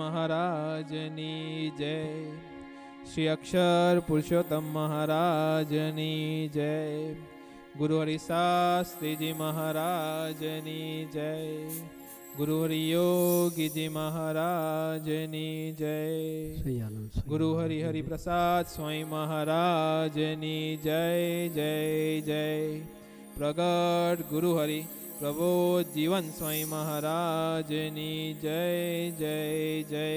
મહારાજની જય. શ્રી અક્ષર પુરુષોત્તમ મહારાજની જય. ગુરુ હરિશાસ્ત્રીજી મહારાજની જય. ગુરુ હરિયોગીજી મહારાજની જય. ગુરુ હરિહરિ પ્રસાદ સ્વામી મહારાજની જય જય જય. પ્રગટ ગુરુ હરિ પ્રબોધ જીવન સ્વામી મહારાજની જય જય જય.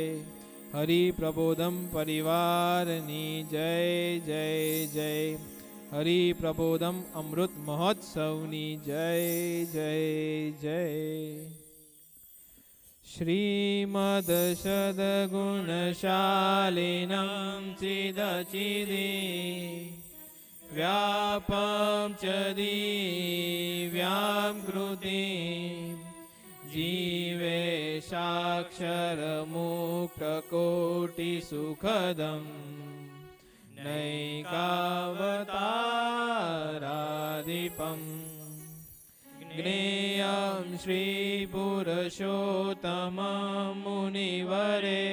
હરિ પ્રબોધમ પરિવારની જય જય જય. હરિ પ્રબોધમ અમૃત મહોત્સવની જય જય જય. શ્રીમદ સદગુણશાલિનમ ચિદચિદી વ્યાપમ ચ દિવ્યામ કૃતિ જીવે સાક્ષર મુક્ત કોટિ સુખદમ નૈકાવતારાદીપમ જ્ઞેયમ શ્રી પુરુષોત્તમ મુનિવરે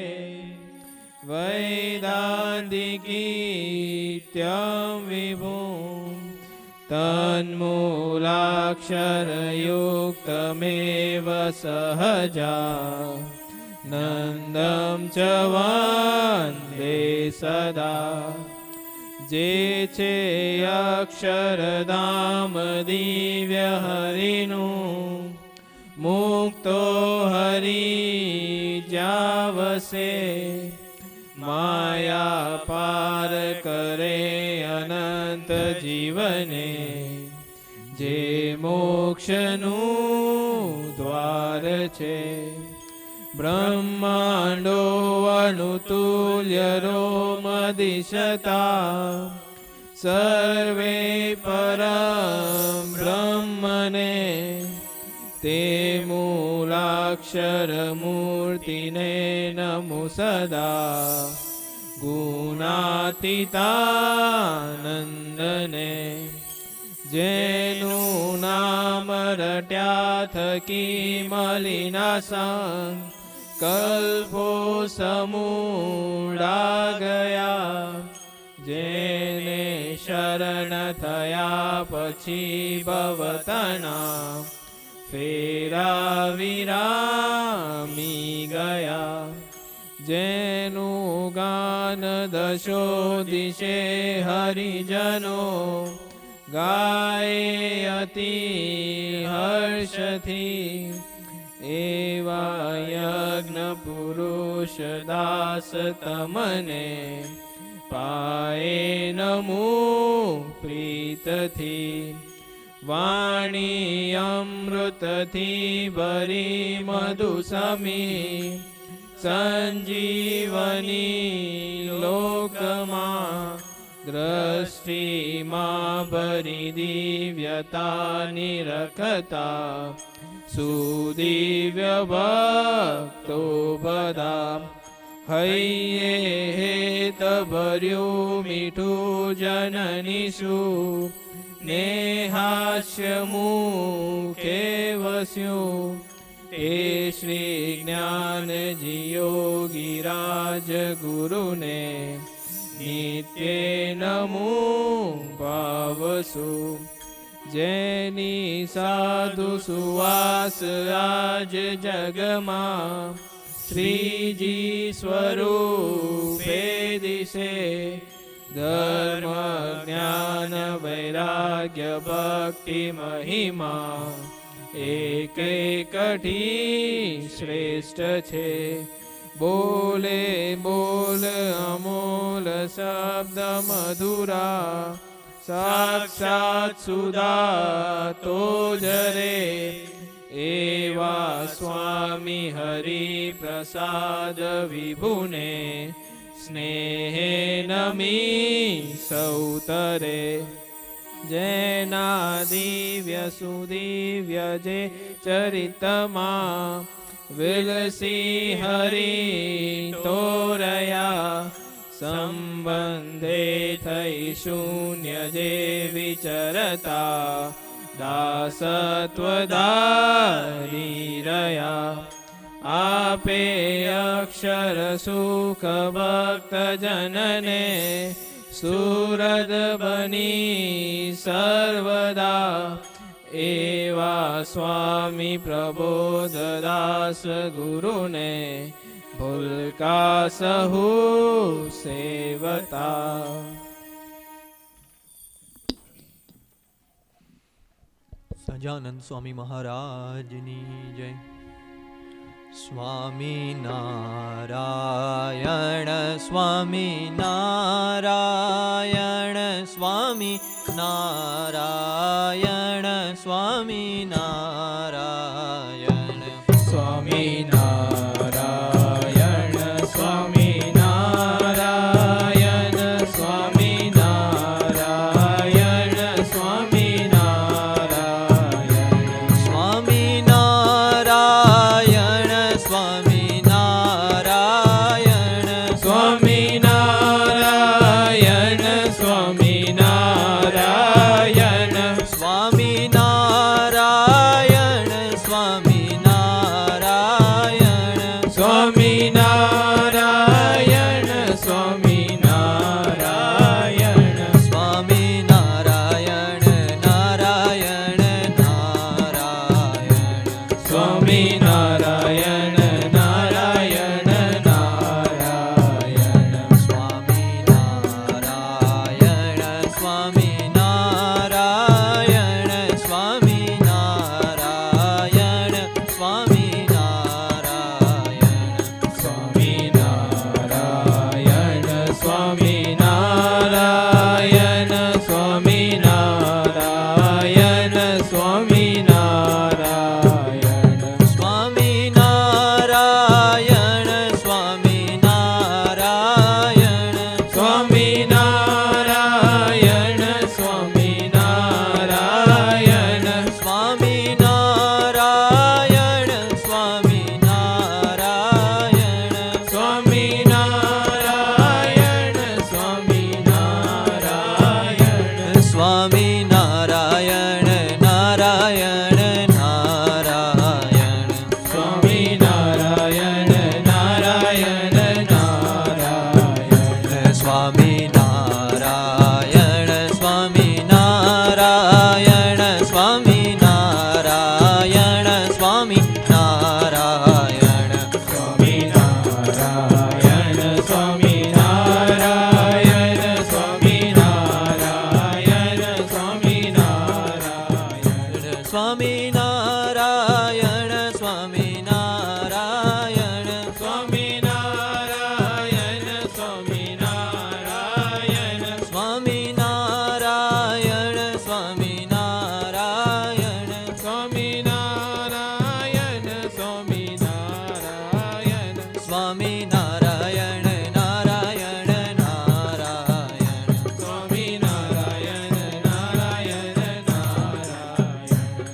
વૈદાંતિકીત્યમ વિભું તન્મૂલાક્ષરયુક્તમેવ સહજા નંદમ ચ વંદે સદા. જે છે અક્ષરધામ દિવ્ય હરિનું મુક્તો હરિ જાવસે માયા પાર કરે અનંત જીવને જે મોક્ષનું દ્વાર છે. બ્રહ્માંડો અનુતુલ્ય રોમદિશતા સર્વે પરમ બ્રહ્મને તે મૂલાક્ષર મૂર્તિને નમો સદા. ગુણાતીતાનંદને જેનું નામ રટ્યા થકી મલિનાસં કલ્પો સમૂળા ગયા. જેને શરણ થયા પછી ભવતના ફેરા વિરામી ગયા. જેનું ગાન દશો દિશે હરિજનો ગાય અતિ હર્ષથી એવા યજ્ઞ પુરુષ દાસ તમને પાએ નમો પ્રીતથી. વાણી અમૃતથી ભરી મધુ સમી સંજીવની લોકમાં દ્રષ્ટિમાં ભરી દિવ્યતાની રખતા સુદિવ્ય ભક્તો બધા. હૈયે હેત ભર્યું મીઠું જનની શું ને હાસ્ય મુખે વસ્યું તે શ્રી જ્ઞાનજી યોગી રાજ ગુરુને નિત્ય નમો ભાવસુ. જેની સાધુ સુવાસ આજ જગમાં શ્રીજી સ્વરૂપે દિશે ધર્મ જ્ઞાન વૈરાગ્ય ભક્તિ મહિમા એક એકઠી શ્રેષ્ઠ છે. બોલે બોલ અમોલ શબ્દ મધુરા સાક્ષાત સુધા તો જરે એવા સ્વામી હરિ પ્રસાદ વિભુને સ્નેહે નમી સૌતરે. જેના દિવ્ય સુદિવ્ય જે ચરિતમાં વિલસી હરિ તોરયા સંબંધે થઈ શૂન્ય જે વિચરતા દાસત્વ ધારી રહ્યા. આપે અક્ષર સુખ ભક્ત જનને સુરદ બની સર્વદા એવા સ્વામી પ્રબોધદાસ ગુરુને ભૂલકા સહુ સેવતા. સહજાનંદ સ્વામી મહારાજની જય. સ્વામી નારાયણ સ્વામી નારાયણ સ્વામી નારાયણ સ્વામી નારાયણ સ્વામી નારાયણ સ્વામી નારાયણ સ્વામી નારાયણ સ્વામી નારાયણ સ્વામી નારાયણ સ્વામી નારાયણ સ્વામી નારાયણ સ્વામી નારાયણ સ્વામી નારાયણ સ્વામી નારાયણ સ્વામી નારાયણ સ્વામી નારાયણ સ્વામી નારાયણ નારાયણ નારાયણ સ્વામી નારાયણ નારાયણ નારાયણ સ્વામી નારાયણ સ્વામી નારાયણ સ્વામી નારાયણ સ્વામી નારાયણ સ્વામી નારાયણ સ્વામી નારાયણ સ્વામી નારાયણ સ્વામી નારાયણ સ્વામી નારાયણ સ્વામી નારાયણ સ્વામી નારાયણ સ્વામી નારાયણ સ્વામી નારાયણ સ્વામી નારાયણ સ્વામી નારાયણ સ્વામી નારાયણ સ્વામી નારાયણ નારાયણ નારાયણ સ્વામી નારાયણ નારાયણ નારાયણ સ્વામી નારાયણ સ્વામી નારાયણ સ્વામી નારાયણ સ્વામી નારાયણ સ્વામી નારાયણ સ્વામી નારાયણ સ્વામી નારાયણ સ્વામી નારાયણ સ્વામી નારાયણ સ્વામી નારાયણ સ્વામી નારાયણ સ્વામી નારાયણ સ્વામી નારાયણ સ્વામી નારાયણ સ્વામી નારાયણ સ્વામી નારાયણ સ્વામી નારાયણ નારાયણ નારાયણ સ્વામી નારાયણ નારાયણ નારાયણ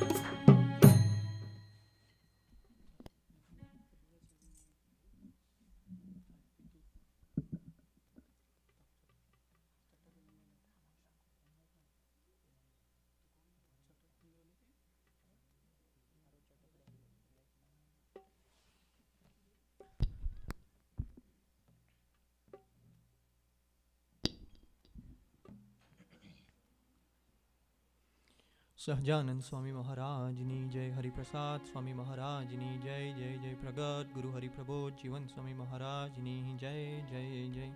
સહજાનંદ સ્વામી મહારાજની જય. હરિપ્રસાદ સ્વામી મહારાજની જય. જય જય પ્રગટ ગુરુ હરિપ્રબોધ જીવન સ્વામી મહારાજની જય. જય જય.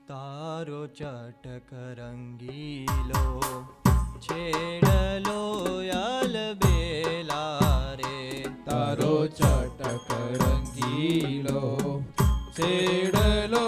તારો ચટક રંગીલો છેડલો યલ બેલા રે. તારો ચટક રંગીલો છેડલો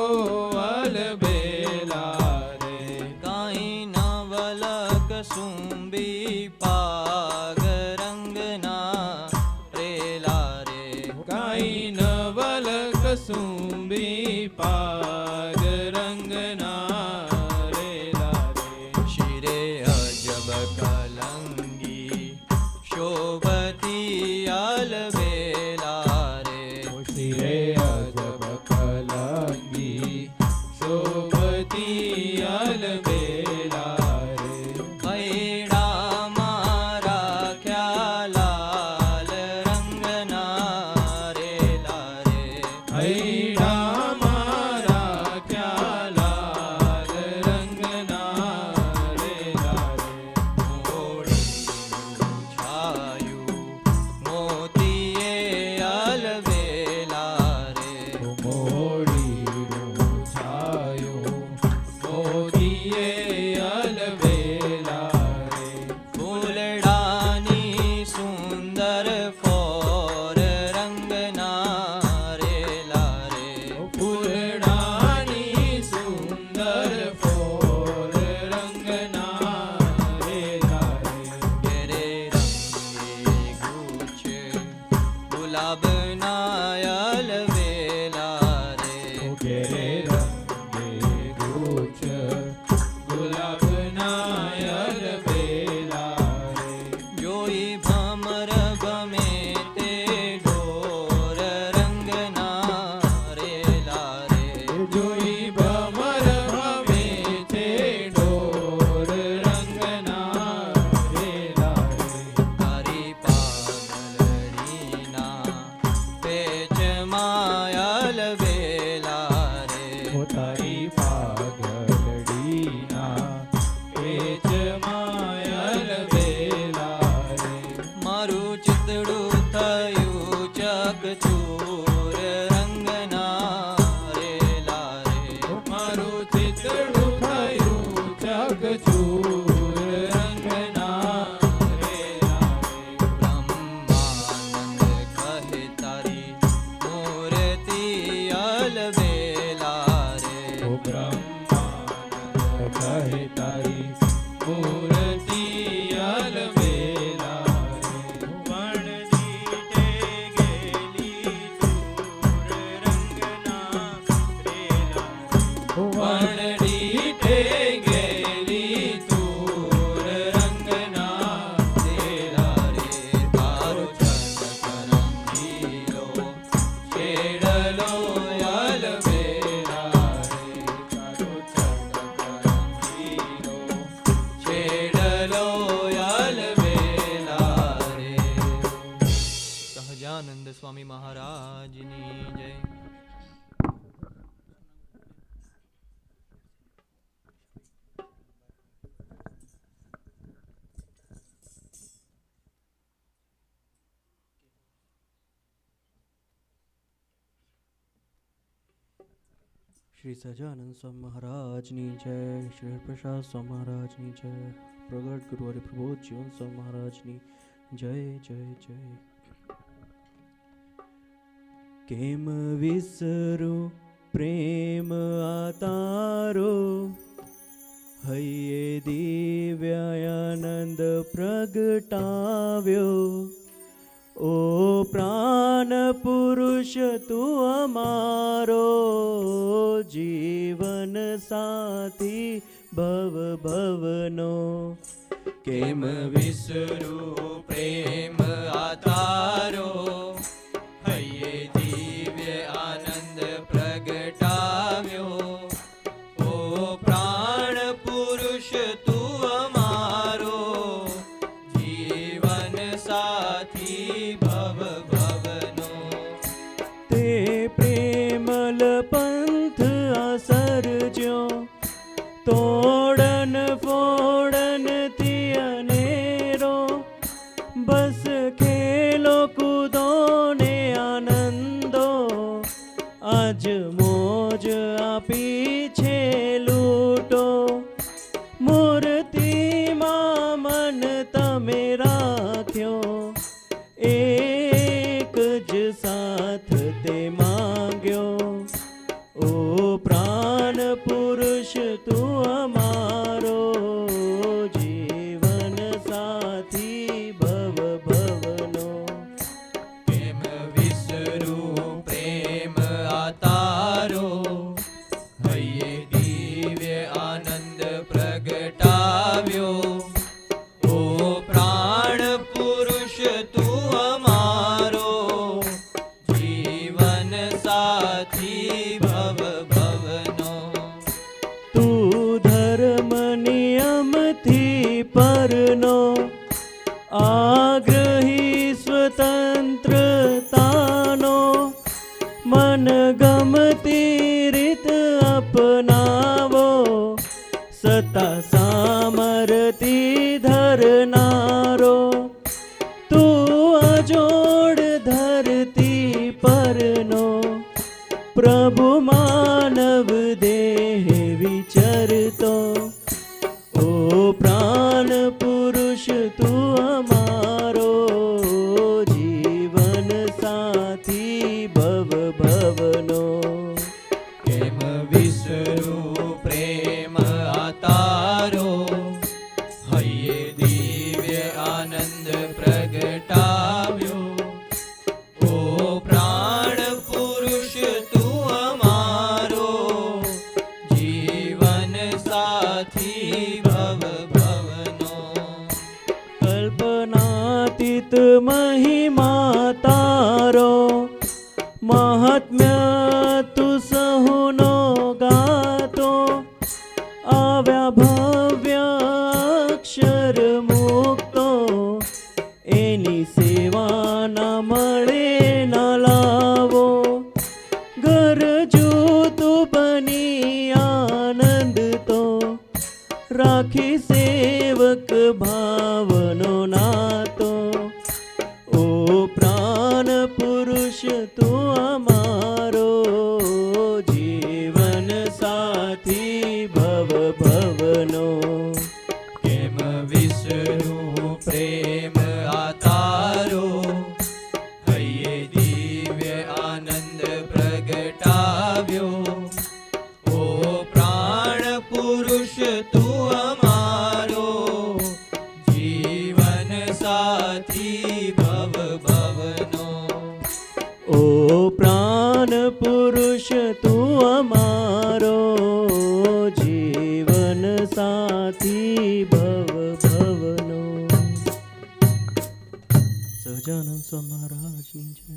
અલબેલા રે. કાંઈ નવલક સુંબી પાગ રંગના રેલા રે. કાઈ નવલ કસુંબી પાગ રંગના રેલા રે. શિરે અજબ કલંગી શોભતી અલબેલા રે. શિરે અજબ કલંગી શોભતી અલબેલા રે. ખૈડામાં રાખ્યા લાલ રંગના હૈડા મારા ક્યાં લાલ રંગના રે લારે. મોડીનું છાયું મોતીએ અલવેલા રે. મોડીનું છાયું મોદીએ અલવેલા રે. ફૂલડાની સુંદર ફોર રંગના રેલા રે. ફૂલડાની સુંદર ફોર રંગના રે લારે. ઘેરે રંગે ગુચ્છ ગુલાબના અલવેલા રે. ઘેરે રંગે ગુચ્છ ગુલાબના અલવેલા રે. જોઈ ભમર ગમે તે ઢોર રંગના રેલા રે. જોઈ ભમર ભમે છે ઢોર રંગના રે લારે. તારી પાઘલડીના પેચમાં અલવેલા રે. તારી પાઘલડીના પેચમાં અલવેલા રે. મારું ચિતડું થયું ચકચૂર રંગના રેલા રે. મારું ચિતડું થયું ચકચૂર રંગના રે લારે. બ્રહ્માનંદ કહે તારી મૂર્તિ અલવેલા રે. ઓ બ્રહ્માનંદ કહે તારી મૂર્તિ અલવેલા રે. વણદીઠે ગેલી ચૂર રંગના રેલા રે. વણદીઠે ગેલી તૂર રંગના રેલા રે. તારો ચંદક રંગીલો છેડલો અલવેલા રે. તારો ચંદક રંગીલો છેડલો અલવેલા રે. સહજાનંદ સ્વામી મહારાજની જય. શ્રી સહજાનંદ સ્વામી મહારાજની જય. શ્રી પ્રસાદ સ્વામી મહારાજની જય. પ્રગટ ગુરુ હરિપ્રબોધ જીવન સ્વામી મહારાજની જય જય જય. કેમ વિસરું પ્રેમ આ તારો, હૈયે દિવ્યાનંદ પ્રગટાવ્યો. ઓ પ્રાણ પુરુષ તું અમારો, જીવન સાથી ભવ ભવનો. કેમ વિસરું પ્રેમ આ તારો, હૈયે દિવ્ય આનંદ પ્રગટાવ્યો. ઓ પ્રાણ પુરુષ તું અમારો, જીવન સાથી ભવ ભવનો. તે પ્રેમલ પંથ આસરજો, તોડન ફોડન થી અનેરો. બસ ખેલો કૂદો ને આનંદો, આજ મોજ આપી છે લૂટો. મૂર્તિમાં મન તમે રાખ્યો, એક જ સાથ તે માંગ્યો. ઓ પ્રાણ પુરુષ તું અમારો, જીવન સાથી ભવ ભવનો. કેમ વિસરું પ્રેમ આ તારો, હૈયે દિવ્ય આનંદ પ્રગટાવ્યો. ઓ પ્રાણ પુરુષ તું અમારો, જીવન સાથી ભવ ભવનો. તું ધર્મ નિયમથી પરનો, આગ્રહી સ્વતંત્રતાનો. મન ગમતી રીત અપનાવો, સત્તા સામરતી ધરનારો, તું અજોડ ધરતી પરનો, પ્રભુ માનવ દેહ વિચરતો, ઓ પ્રાણ પુરુષ તું અમારો, જીવન સાથી ભવ ભવનો. કેમ વિસરું પ્રેમ આ તારો, હૈયે દિવ્ય આનંદ પ્રગટાવ્યો, ઓ પ્રાણ પુરુષ તું અમારો, જીવન સાથી ભવ ભવનો. કલ્પનાતીત મહિમા તારો, મહાત્મ્ય તું સહુનો ગાતો, આવ્યા ભવ્ય અક્ષર મુક્તો, એની સેવા ના મળે ન લાવો, ગરજુ તું બની આનંદ તો, રાખી સેવક ભાવનો નાતો, ઓ પ્રાણ પુરુષ તું અમારો, જીવન સાથી ભવ ભવનો. કેમ વિસરું પ્રેમ આ તારો, હૈયે દિવ્ય આનંદ પ્રગટાવ્યો, ઓ પ્રાણ પુરુષ તું અમારો, જીવન સાથી ભવ ભવનો. ઓ પ્રાણ પુરુષ તું અમારો, જીવન સાથી ભવ ભવનો. સહજાનંદ સ્વામી મહારાજની જય.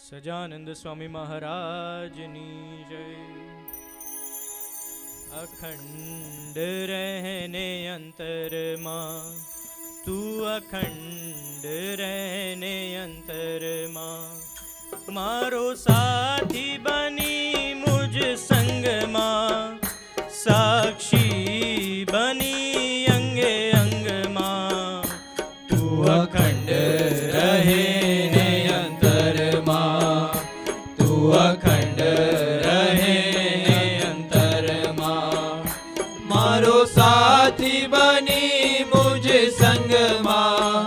સજાનંદ સ્વામી મહારાજની જય. અખંડ રહેને અંતરમાં, તું અખંડ રહેને અંતરમાં, મારો સાથી બની મુજ સંગમાં, સાક્ષી બની અંગે અંગમાં, તું અખંડ રહે ને અંતરમાં, તું અખંડ રહે ને અંતરમાં, મારો સાથી બની મુજ સંગમાં,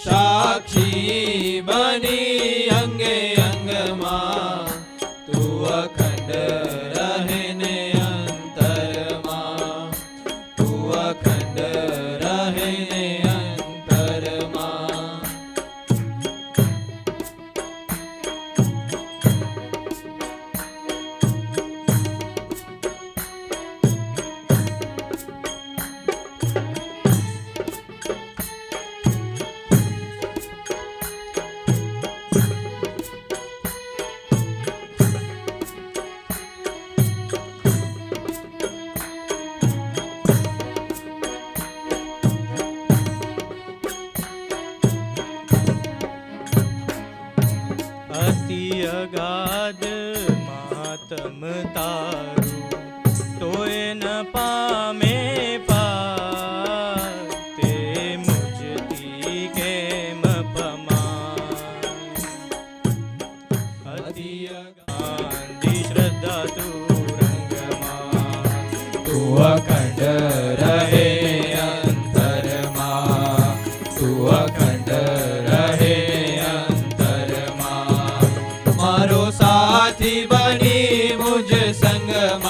સાક્ષી બની અંગે અંગમાં, તું અખંડ રહે ને અંતરમાં, તું અખંડ રહે ને અંતરમાં. અતિ અગાધ માતમ તારું, તોય ન પામે પાર, તે મુજથી કેમ પમાય. અતિ અગાધી શ્રદ્ધા તું રંગમાં, તું અખંડ રહે અંતરમાં, તું અખંડ રહે અંતરમાં, મારો સાથી બની મુજ સંગમાં,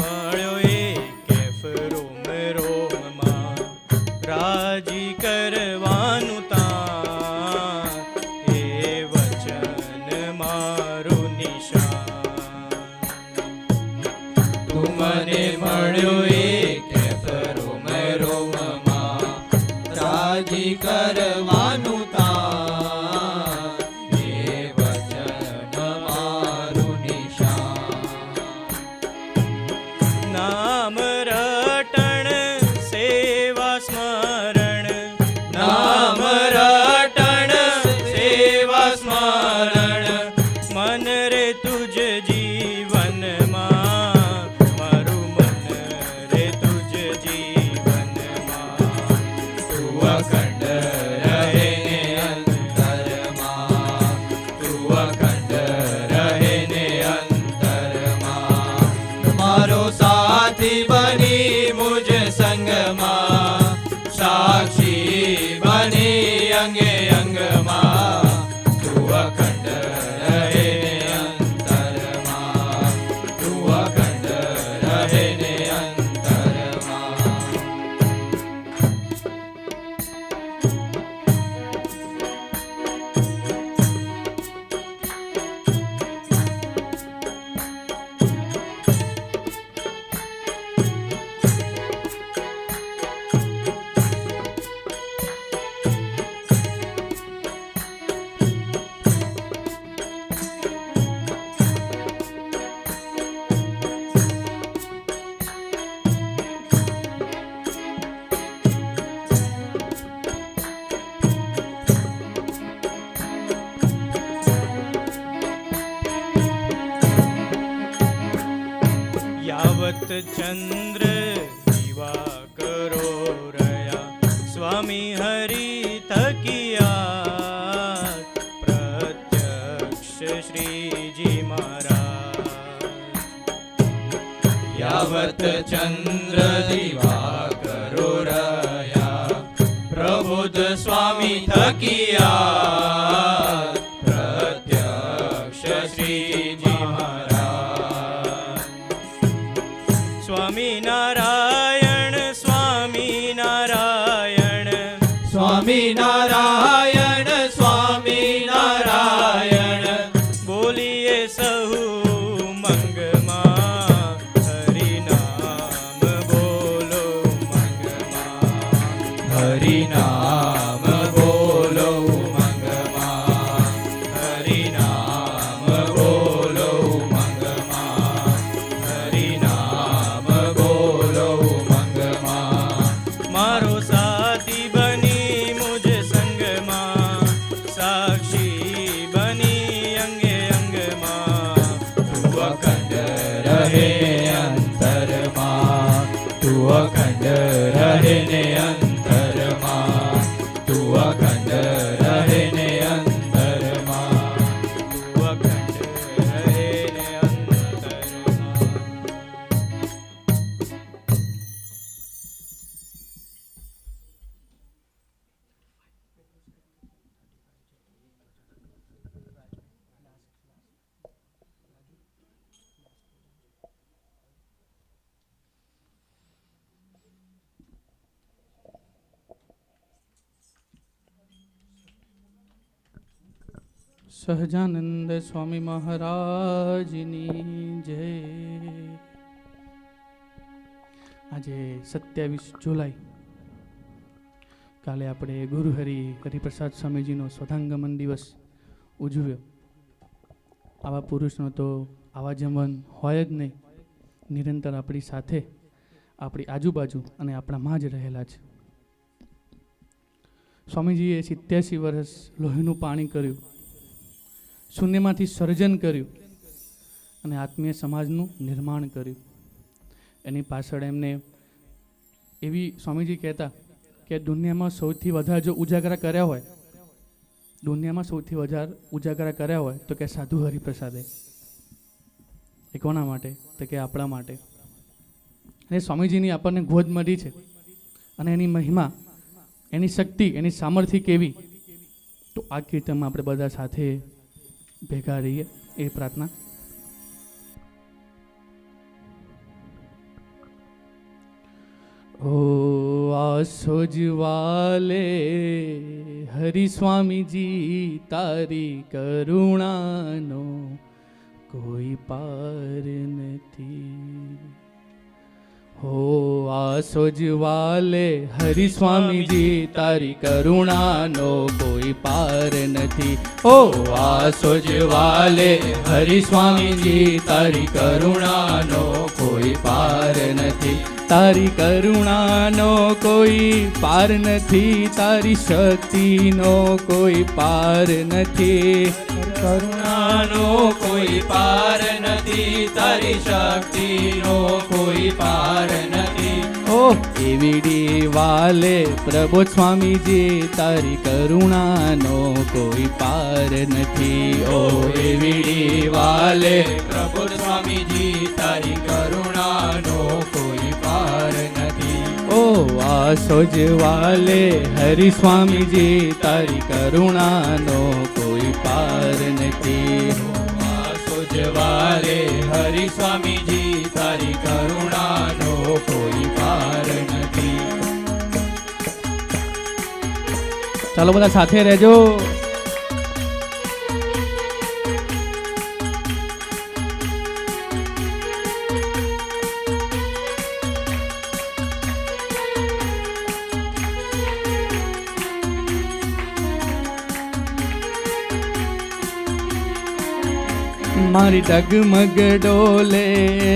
મળ્યો એ કેફ રોમ રોમમાં રાજી કરવાનું તા એ વચન મારું નિશાન. તું મને મળ્યો એ કેફ રોમ રોમમાં રાજી કરવાનું તા એ વચન મારું નિશાન. નામ રટણ સેવા સ્મરણ નામ રટણ સેવા સ્મરણ મન રે તુજ જીવનમાં મારું મન રે તુજ જીવનમાં તું અખંડ રહે ને અંતરમાં તું અખંડ રહે ને અંતરમાં મારો સાથી બની મુજ સંગમાં સાક્ષી બની અંગે અંગમાં તું અખંડ રહે ને અંતરમાં તું અખંડ રહે ને અંતરમાં. યાવત ચંદ્ર દિવાકરો રહ્યા સ્વામી હરિ થકિયા પ્રત્યક્ષ શ્રીજી મહારાજ. યાવત ચંદ્ર દિવાકરો રહ્યા પ્રબુદ્ધ સ્વામી થકિયા પ્રત્યક્ષ શ્રીજી મહારાજ. સ્વામિનારાયણ સ્વામિનારાયણ સ્વામિનારાયણ સ્વામિનારાયણ બોલીએ સહુ મંગમાં હરિનામ બોલો મંગમાં હરિનામ બોલો મંગમાં હરિનામ બોલો મંગમાં હરિનામ બોલો મંગમાં. મારો સાથી બની મુજ સંગમાં સાક્ષી બની અંગે અંગમાં તું અખંડ રહે અંતરમાં તું અખંડ રહે ને અંતરમાં તું અખંડ રહે ને અંતરમાં. તું અખંડ રહે ને અંતરમાં. સહજાનંદ સ્વામી મહારાજની જય. આજે 27 જુલાઈ કાલે આપણે ગુરુ હરિપ્રસાદ સ્વામીજીનો સ્વધાંગમન દિવસ ઉજવ્યો. આવા પુરુષનો તો આવા જમન હોય જ નહીં. નિરંતર આપણી સાથે, આપણી આજુબાજુ અને આપણામાં જ રહેલા છે. સ્વામીજીએ 87 વર્ષ લોહીનું પાણી કર્યું, શૂન્યમાંથી સર્જન કર્યું અને આત્મીય સમાજનું નિર્માણ કર્યું. એની પાછળ એમને એવી સ્વામીજી કહેતા કે દુનિયામાં સૌથી વધારે જો ઉજાગરા કર્યા હોય, દુનિયામાં સૌથી વધારે ઉજાગરા કર્યા હોય તો કે સાધુ હરિપ્રસાદે. એ કોના માટે? તો કે આપણા માટે. અને સ્વામીજીની આપણને ગોદ મળી છે અને એની મહિમા, એની શક્તિ, એની સામર્થ્ય કેવી, તો આ કીર્તનમાં આપણે બધા સાથે ભેગા રહીએ એ પ્રાર્થના. ओ आसोजवाले हरि स्वामी जी तारी करुणानो कोई पार नहीं। हो आसोजवाले हरि स्वामी जी तारी करुणानो कोई पार नहीं। ओ आसोजवाले हरि स्वामी जी तारी करुणानो कोई पार नहीं। तारी करुणानो कोई पार नहीं, तारी शक्तिनो कोई पार नहीं। करुणानो कोई पार નથી, તારી શક્તિનો કોઈ પાર નથી। ओ एवीडी वाले प्रभु स्वामी जी तारी करुणानो कोई पार नहीं। ઓ એવીડી વાલે પ્રભુ સ્વામીજી તારી કરુણાનો કોઈ પાર નથી। ओ आसोज वाले हरि स्वामी जी तारी करुणानो कोई पार नहीं। આસોજવાલે હરિ સ્વામીજી તારી કરુણાનો કોઈ પાર નથી। ચાલો બધા સાથે રહેજો। मारी डगमग डोले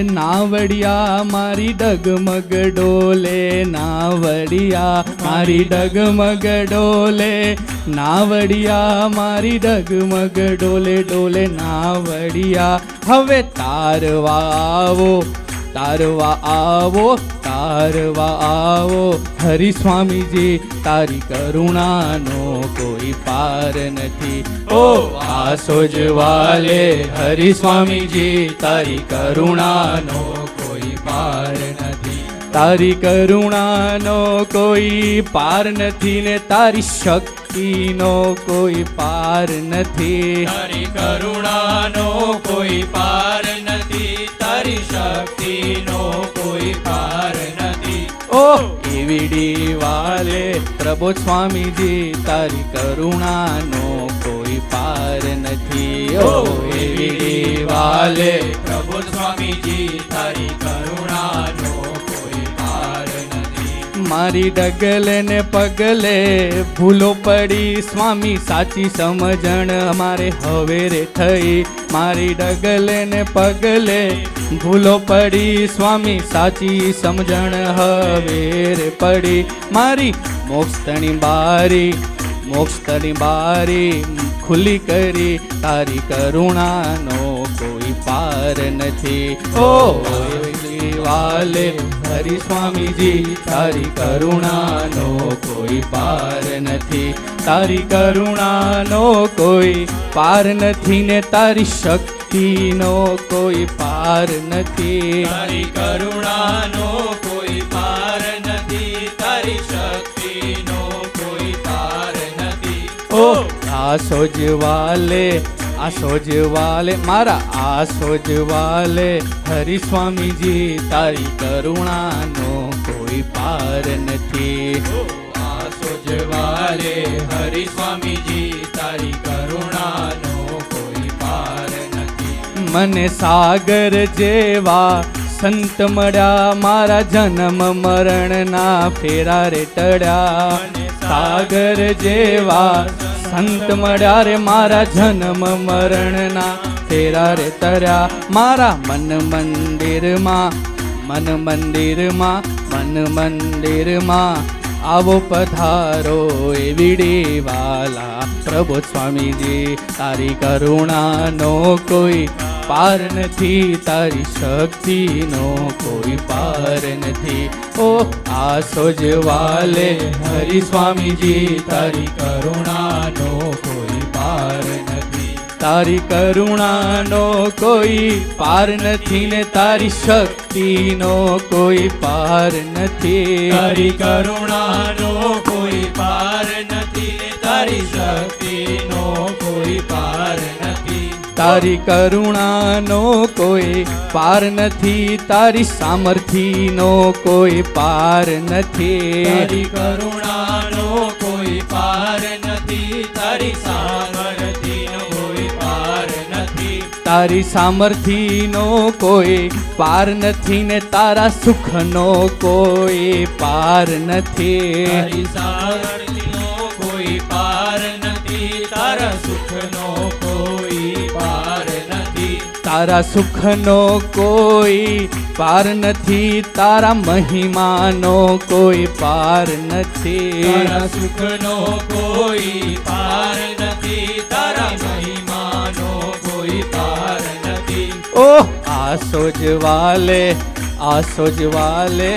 नावड़िया, मारी डगमग डोले नावड़िया, मारी डगमग डोले नावड़िया, मारी डगमग डोले डोले नावड़िया। हवे तारवा आवो तारवा आवो तारवा आवो हरि स्वामी जी तारी करुणानो कोई पार नहीं। ओ आसोज वाले हरि स्वामी जी तारी करुणानो कोई पार नहीं। तारी करुणानो कोई पार नहीं ने तारी शक्तिनो कोई पार नहीं। તારી કરુણાનો કોઈ પાર નથી, તારી શક્તિનો કોઈ પાર નથી। ओ एवीडी वाले प्रभु स्वामी जी तारी करुणानो कोई पार नहीं। ઓ એવીડી વાલે પ્રભુ સ્વામીજી તારી કરુણાનો કોઈ પાર નથી। मारी डगले ने पगले भूलो पड़ी स्वामी साची समझण हमारे हवेरे थई। मारी डगले ने पगले भूलो पड़ी स्वामी साची समझण हवेरे पड़ी। मारी मोक्षतनी बारी खुली करी तारी करुणानो कोई पार नहीं। ओ वाले हरि स्वामी जी तारी करुणानो कोई पार नहीं। तारी करुणानो कोई पार नहीं ने तारी शक्तिनो कोई पार नहीं। તારી કરુણાનો કોઈ પાર નથી, તારી શક્તિનો કોઈ પાર નથી। ओ आसोज वाले मारा आसोज वाले हरि स्वामी जी तारी करुणानो कोई पार नहीं। આસોજવાલે હરિ સ્વામીજી તારી કરુણાનો કોઈ પાર નથી। मने सागर जेवा संत मळ्या मारा जन्म मरण ना फेरा रे टळ्या। सागर जेवा संत मळ्या रे मारा जन्म मरण ना फेरा रे टळ्या। मारा मन मंदिर मा आवो पधारो एवीडी वाला प्रभु स्वामी जी तारी करुणानो कोई पार नहीं। तारी शक्तिनो कोई पार नहीं। ओ आसोज वाले हरि स्वामी जी तारी કરુણાનો કોઈ પાર નથી। तारी करुणानो कोई पार नहीं ने तारी शक्तिनो कोई पार नहीं। તારી કરુણાનો કોઈ પાર નથી, તારી શક્તિનો કોઈ પાર નથી। તારી કરુણાનો કોઈ પાર નથી, તારી સામર્થ્યનો કોઈ પાર નથી. તારી કરુણાનો કોઈ પાર નથી, તારી સામર્થ્યનો કોઈ પાર નથી. તારી સામર્થ્યનો કોઈ પાર નથી ને તારા સુખનો કોઈ પાર નથી. તારી સામર્થ્યનો કોઈ પાર નથી, તારા સુખનો કોઈ પાર નથી. તારા સુખનો કોઈ પાર નથી, તારા મહિમાનો કોઈ પાર નથી. તારા સુખનો કોઈ પાર નથી, તારા મહિમાનો કોઈ પાર નથી. ઓહ આસો જવાલે, આસો જવાલે,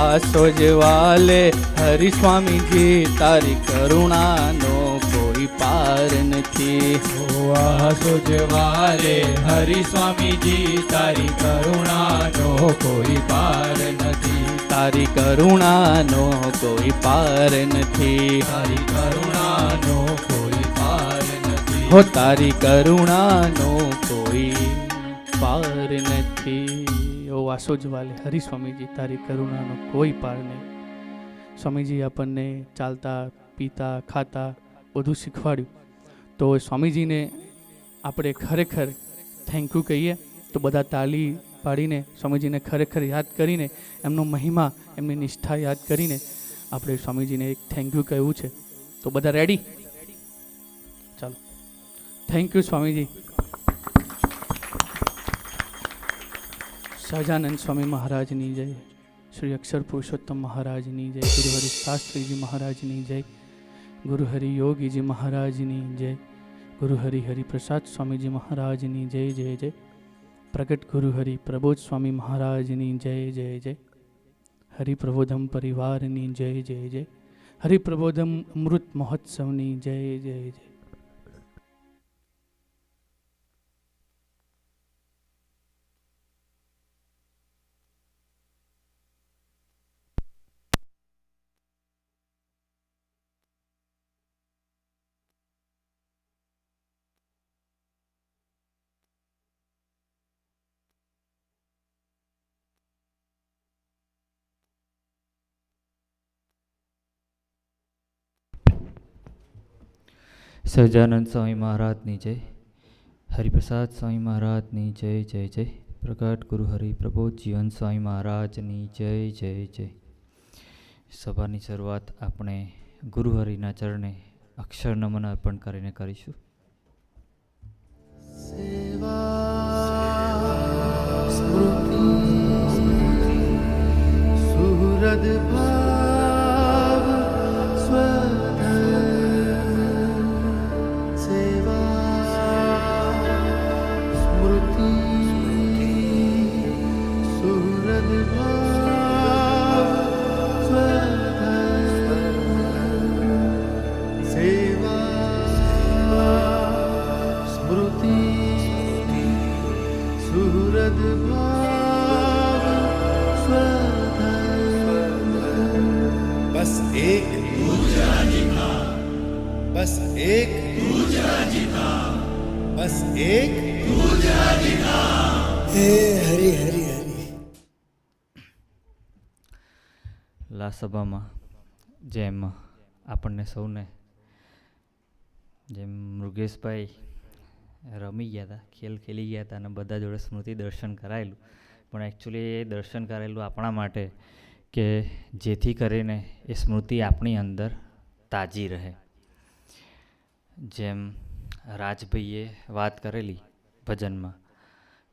આસો જવાલે, હરિ સ્વામીજી તારી કરુણાનો કોઈ પાર નથી. ઓ આસો જવાલે હરિ સ્વામીજી તારી કરુણાનો કોઈ પાર નથી. તારી કરુણાનો કોઈ પાર નથી. તારી કરુણાનો કોઈ પાર નથી. હો તારી કરુણાનો કોઈ પાર નથી. ઓ વાસો જવાલે હરિ સ્વામીજી તારી કરુણાનો કોઈ પાર નહીં. સ્વામીજી આપણને ચાલતા પીતા ખાતા બધું શીખવાડ્યું, તો સ્વામીજીને આપણે ખરેખર થેન્ક યુ કહીએ. તો બધા તાળી પાડીને સ્વામીજીને ખરેખર યાદ કરીને, એમનો મહિમા એમની નિષ્ઠા યાદ કરીને આપણે સ્વામીજીને એક થેન્ક યુ કહેવું છે. તો બધા રેડી? ચાલો, થેન્ક યુ સ્વામીજી. સહજાનંદ સ્વામી મહારાજની જય, શ્રી અક્ષર પુરુષોત્તમ મહારાજની જય, ગુરુ હરિ શાસ્ત્રીજી મહારાજની જય, ગુરુ હરિ યોગીજી મહારાજની જય, ગુરુ હરિ હરિપ્રસાદ સ્વામીજી મહારાજની જય જય જય, પ્રગટ ગુરુ હરિ પ્રબોધ સ્વામી મહારાજની જય જય જય, હરિપ્રબોધમ પરિવારની જય જય જય, હરિપ્રબોધમ અમૃત મહોત્સવની જય જય જય. સહજાનંદ સ્વામી મહારાજની જય, હરિપ્રસાદ સ્વામી મહારાજની જય જય જય, પ્રગટ ગુરુ હરિ પ્રબોધ જીવન સ્વામી મહારાજની જય જય જય. સભાની શરૂઆત આપણે ગુરુ હરિના ચરણે અક્ષર નમન અર્પણ કરીને કરીશું. સુહૃદ ભાવ बस एक बस एक बस एक हे हरि हरि हरि. લા સભામાં જેમ આપણને સૌને જેમ મૃગેશભાઈ રમી ગયા હતા, ખેલ ખેલી ગયા હતા અને બધા જોડે સ્મૃતિ દર્શન કરાયેલું, પણ એકચ્યુઅલી એ દર્શન કરાયેલું આપણા માટે કે જેથી કરીને એ સ્મૃતિ આપણી અંદર તાજી રહે. જેમ રાજભાઈએ વાત કરેલી ભજનમાં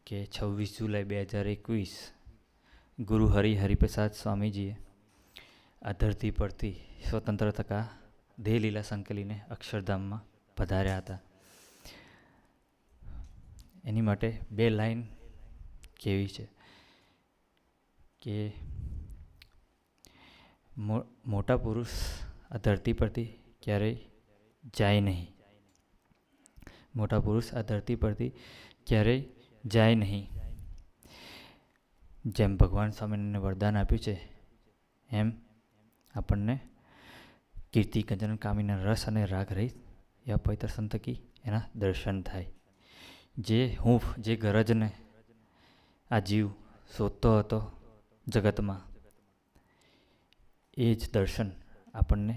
કે 26 જુલાઈ 2021 ગુરુ હરિપ્રસાદ સ્વામીજીએ આ ધરતી પરથી સ્વતંત્ર થકા દેહ લીલા સંકલીને અક્ષરધામમાં પધાર્યા હતા. એની માટે 2 લાઈન કેવી છે કે મોટા પુરુષ આ ધરતી પરથી ક્યારેય જાય નહીં. મોટા પુરુષ આ ધરતી પરથી ક્યારેય જાય નહીં. જેમ ભગવાન સ્વામિનારાયણને વરદાન આપ્યું છે એમ આપણને કીર્તિ કંચન કામીના રસ અને રાગ રહિત એવા પવિત્ર સંત થકી એના દર્શન થાય. જે હૂંફ, જે ગરજને આ જીવ શોધતો હતો જગતમાં, એ જ દર્શન આપણને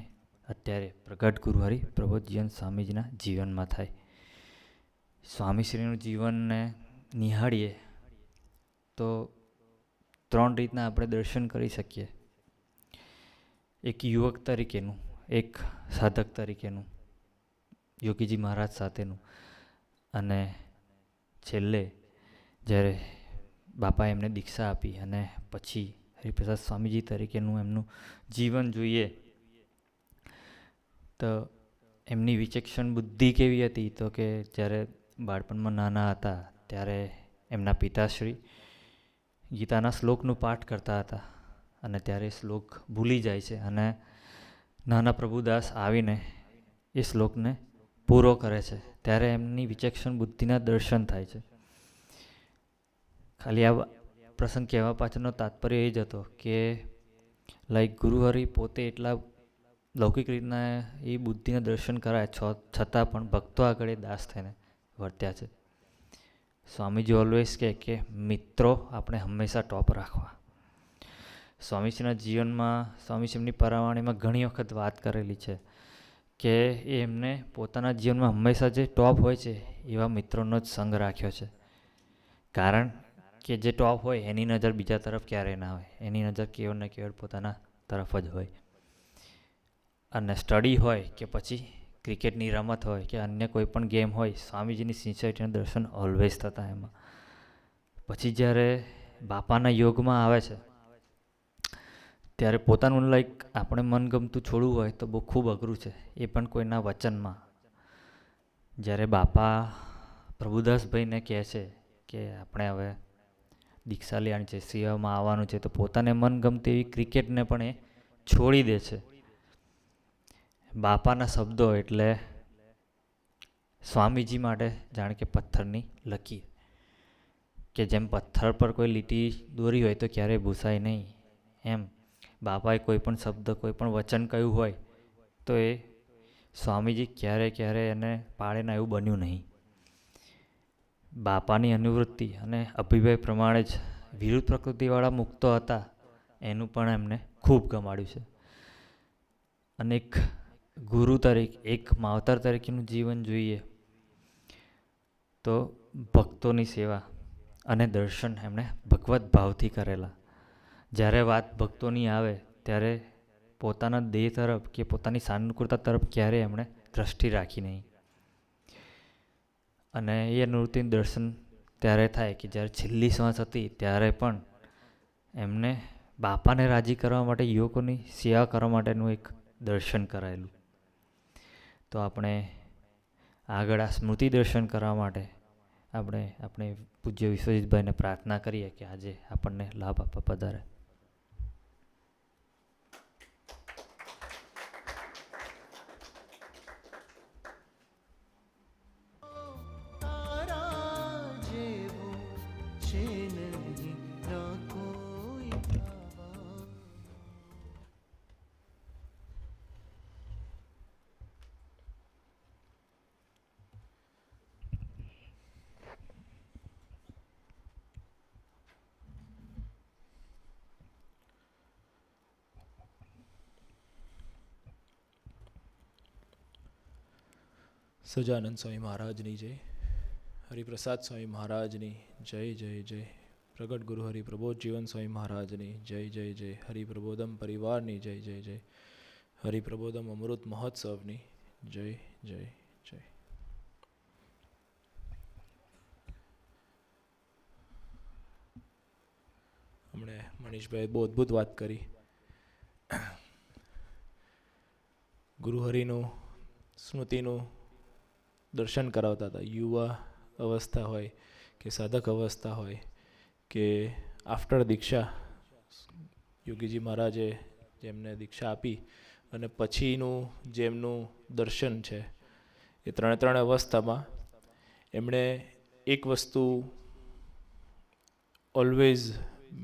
અત્યારે પ્રગટ ગુરુહરિ પ્રબોધજીવન સ્વામીજીના જીવનમાં થાય. સ્વામીશ્રીનું જીવનને નિહાળીએ તો 3 રીતના આપણે દર્શન કરી શકીએ. એક યુવક તરીકેનું, એક સાધક તરીકેનું, યોગીજી મહારાજ સાથેનું, અને છેલ્લે જ્યારે બાપાએ એમને દીક્ષા આપી અને પછી હરિપ્રસાદ સ્વામીજી તરીકેનું એમનું જીવન જોઈએ તો એમની વિચક્ષણ બુદ્ધિ કેવી હતી તો કે જ્યારે બાળપણમાં નાના હતા ત્યારે એમના પિતાશ્રી ગીતાના શ્લોકનું પાઠ કરતા હતા અને ત્યારે શ્લોક ભૂલી જાય છે અને નાના પ્રભુદાસ આવીને એ શ્લોકને પૂરો કરે છે. ત્યારે એમની વિચક્ષણ બુદ્ધિના દર્શન થાય છે. ખાલી આ પ્રસંગ કહેવા પાછળનો તાત્પર્ય એ જ હતો કે લાઈક ગુરુહરિ પોતે એટલા લૌકિક રીતના એ બુદ્ધિના દર્શન કરાય છતાં પણ ભક્તો આગળ એ દાસ થઈને વર્ત્યા છે. સ્વામીજી ઓલવેઝ કહે કે મિત્રો આપણે હંમેશા ટોપ રાખવા. સ્વામીજીના જીવનમાં, સ્વામીજી એમની પરાવાણીમાં ઘણી વખત વાત કરેલી છે કે એ એમને પોતાના જીવનમાં હંમેશા જે ટોપ હોય છે એવા મિત્રોનો જ સંગ રાખ્યો છે. કારણ કે જે ટોપ હોય એની નજર બીજા તરફ ક્યારેય ના હોય, એની નજર કેવળ ને કેવળ પોતાના તરફ જ હોય. અને સ્ટડી હોય કે પછી ક્રિકેટની રમત હોય કે અન્ય કોઈ પણ ગેમ હોય, સ્વામીજીની સિન્સિયરિટીના દર્શન ઓલવેઝ થતા એમાં. પછી જ્યારે બાપાના યોગમાં આવે છે ત્યારે પોતાનું લાઈક આપણે મનગમતું છોડવું હોય તો બહુ ખૂબ અઘરું છે, એ પણ કોઈના વચનમાં. જ્યારે બાપા પ્રભુદાસભાઈને કહે છે કે આપણે હવે દીક્ષા લેવાની છે, સેવામાં આવવાનું છે, તો પોતાને મનગમતી એવી ક્રિકેટને પણ એ છોડી દે છે. બાપાના શબ્દો એટલે સ્વામીજી માટે જાણે કે પથ્થરની લકીર, કે જેમ પથ્થર પર કોઈ લીટી દોરી હોય તો ક્યારેય ભૂસાય નહીં, એમ બાપાએ કોઈ પણ શબ્દ, કોઈ પણ વચન કહ્યું હોય તો એ સ્વામીજી ક્યારે એને પાળે ના એવું બન્યું નહીં. બાપાની અનુવૃત્તિ અને અભિપ્રાય પ્રમાણે જ વિરુદ્ધ પ્રકૃતિવાળા મુક્તો હતા એનું પણ એમને ખૂબ ગમાડ્યું છે. અને એક ગુરુ તરીકે, એક માવતર તરીકેનું જીવન જોઈએ તો ભક્તોની સેવા અને દર્શન એમણે ભગવત ભાવથી કરેલા. જ્યારે વાત ભક્તોની આવે ત્યારે પોતાના દેહ તરફ કે પોતાની સાનુકૂળતા તરફ ક્યારેય એમણે દ્રષ્ટિ રાખી નહીં. અને એ અનુવૃત્તિનું દર્શન ત્યારે થાય કે જ્યારે છેલ્લી શ્વાસ હતી ત્યારે પણ એમને બાપાને રાજી કરવા માટે, યુવકોની સેવા કરવા માટેનું એક દર્શન કરાયેલું. તો આપણે આગળ આ સ્મૃતિ દર્શન કરવા માટે આપણે પૂજ્ય વિશ્વજીતભાઈને પ્રાર્થના કરીએ કે આજે આપણને લાભ આપવા પધારે. સજાનંદ સ્વામી મહારાજની જય. હરિપ્રસાદ સ્વામી મહારાજની જય જય જય. પ્રગટ ગુરુ હરિ પ્રબોધજીવન સ્વામી મહારાજની જય જય જય. હરિપ્રબોધમ પરિવારની જય જય જય. હરિપ્રબોધમ અમૃત મહોત્સવની જય જય જય. હમણે મનીષભાઈ બહુ અદ્ભુત વાત કરી. ગુરુહરિનું સ્મૃતિનું દર્શન કરાવતા હતા. યુવા અવસ્થા હોય કે સાધક અવસ્થા હોય કે આફ્ટર દીક્ષા, યોગીજી મહારાજે જેમને દીક્ષા આપી અને પછીનું જેમનું દર્શન છે, એ ત્રણ અવસ્થામાં એમણે એક વસ્તુ ઓલવેઝ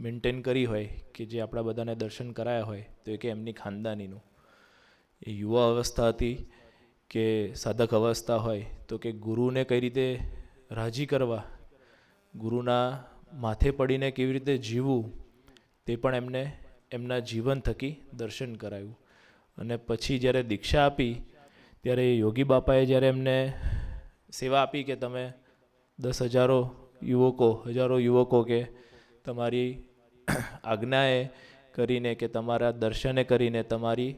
મેન્ટેન કરી હોય કે જે આપણા બધાને દર્શન કરાયા હોય તો એ કે એમની ખાનદાનીનું. એ યુવા અવસ્થા હતી કે સાધક અવસ્થા હોય તો કે ગુરુને કઈ રીતે રાજી કરવા, ગુરુના માથે પડીને કેવી રીતે જીવવું તે પણ એમને એમના જીવન થકી દર્શન કરાયું. અને પછી જ્યારે દીક્ષા આપી ત્યારે યોગી બાપાએ જ્યારે એમને સેવા આપી કે તમે 10,000 હજારો યુવકો કે તમારી આજ્ઞાએ કરીને કે તમારા દર્શને કરીને તમારી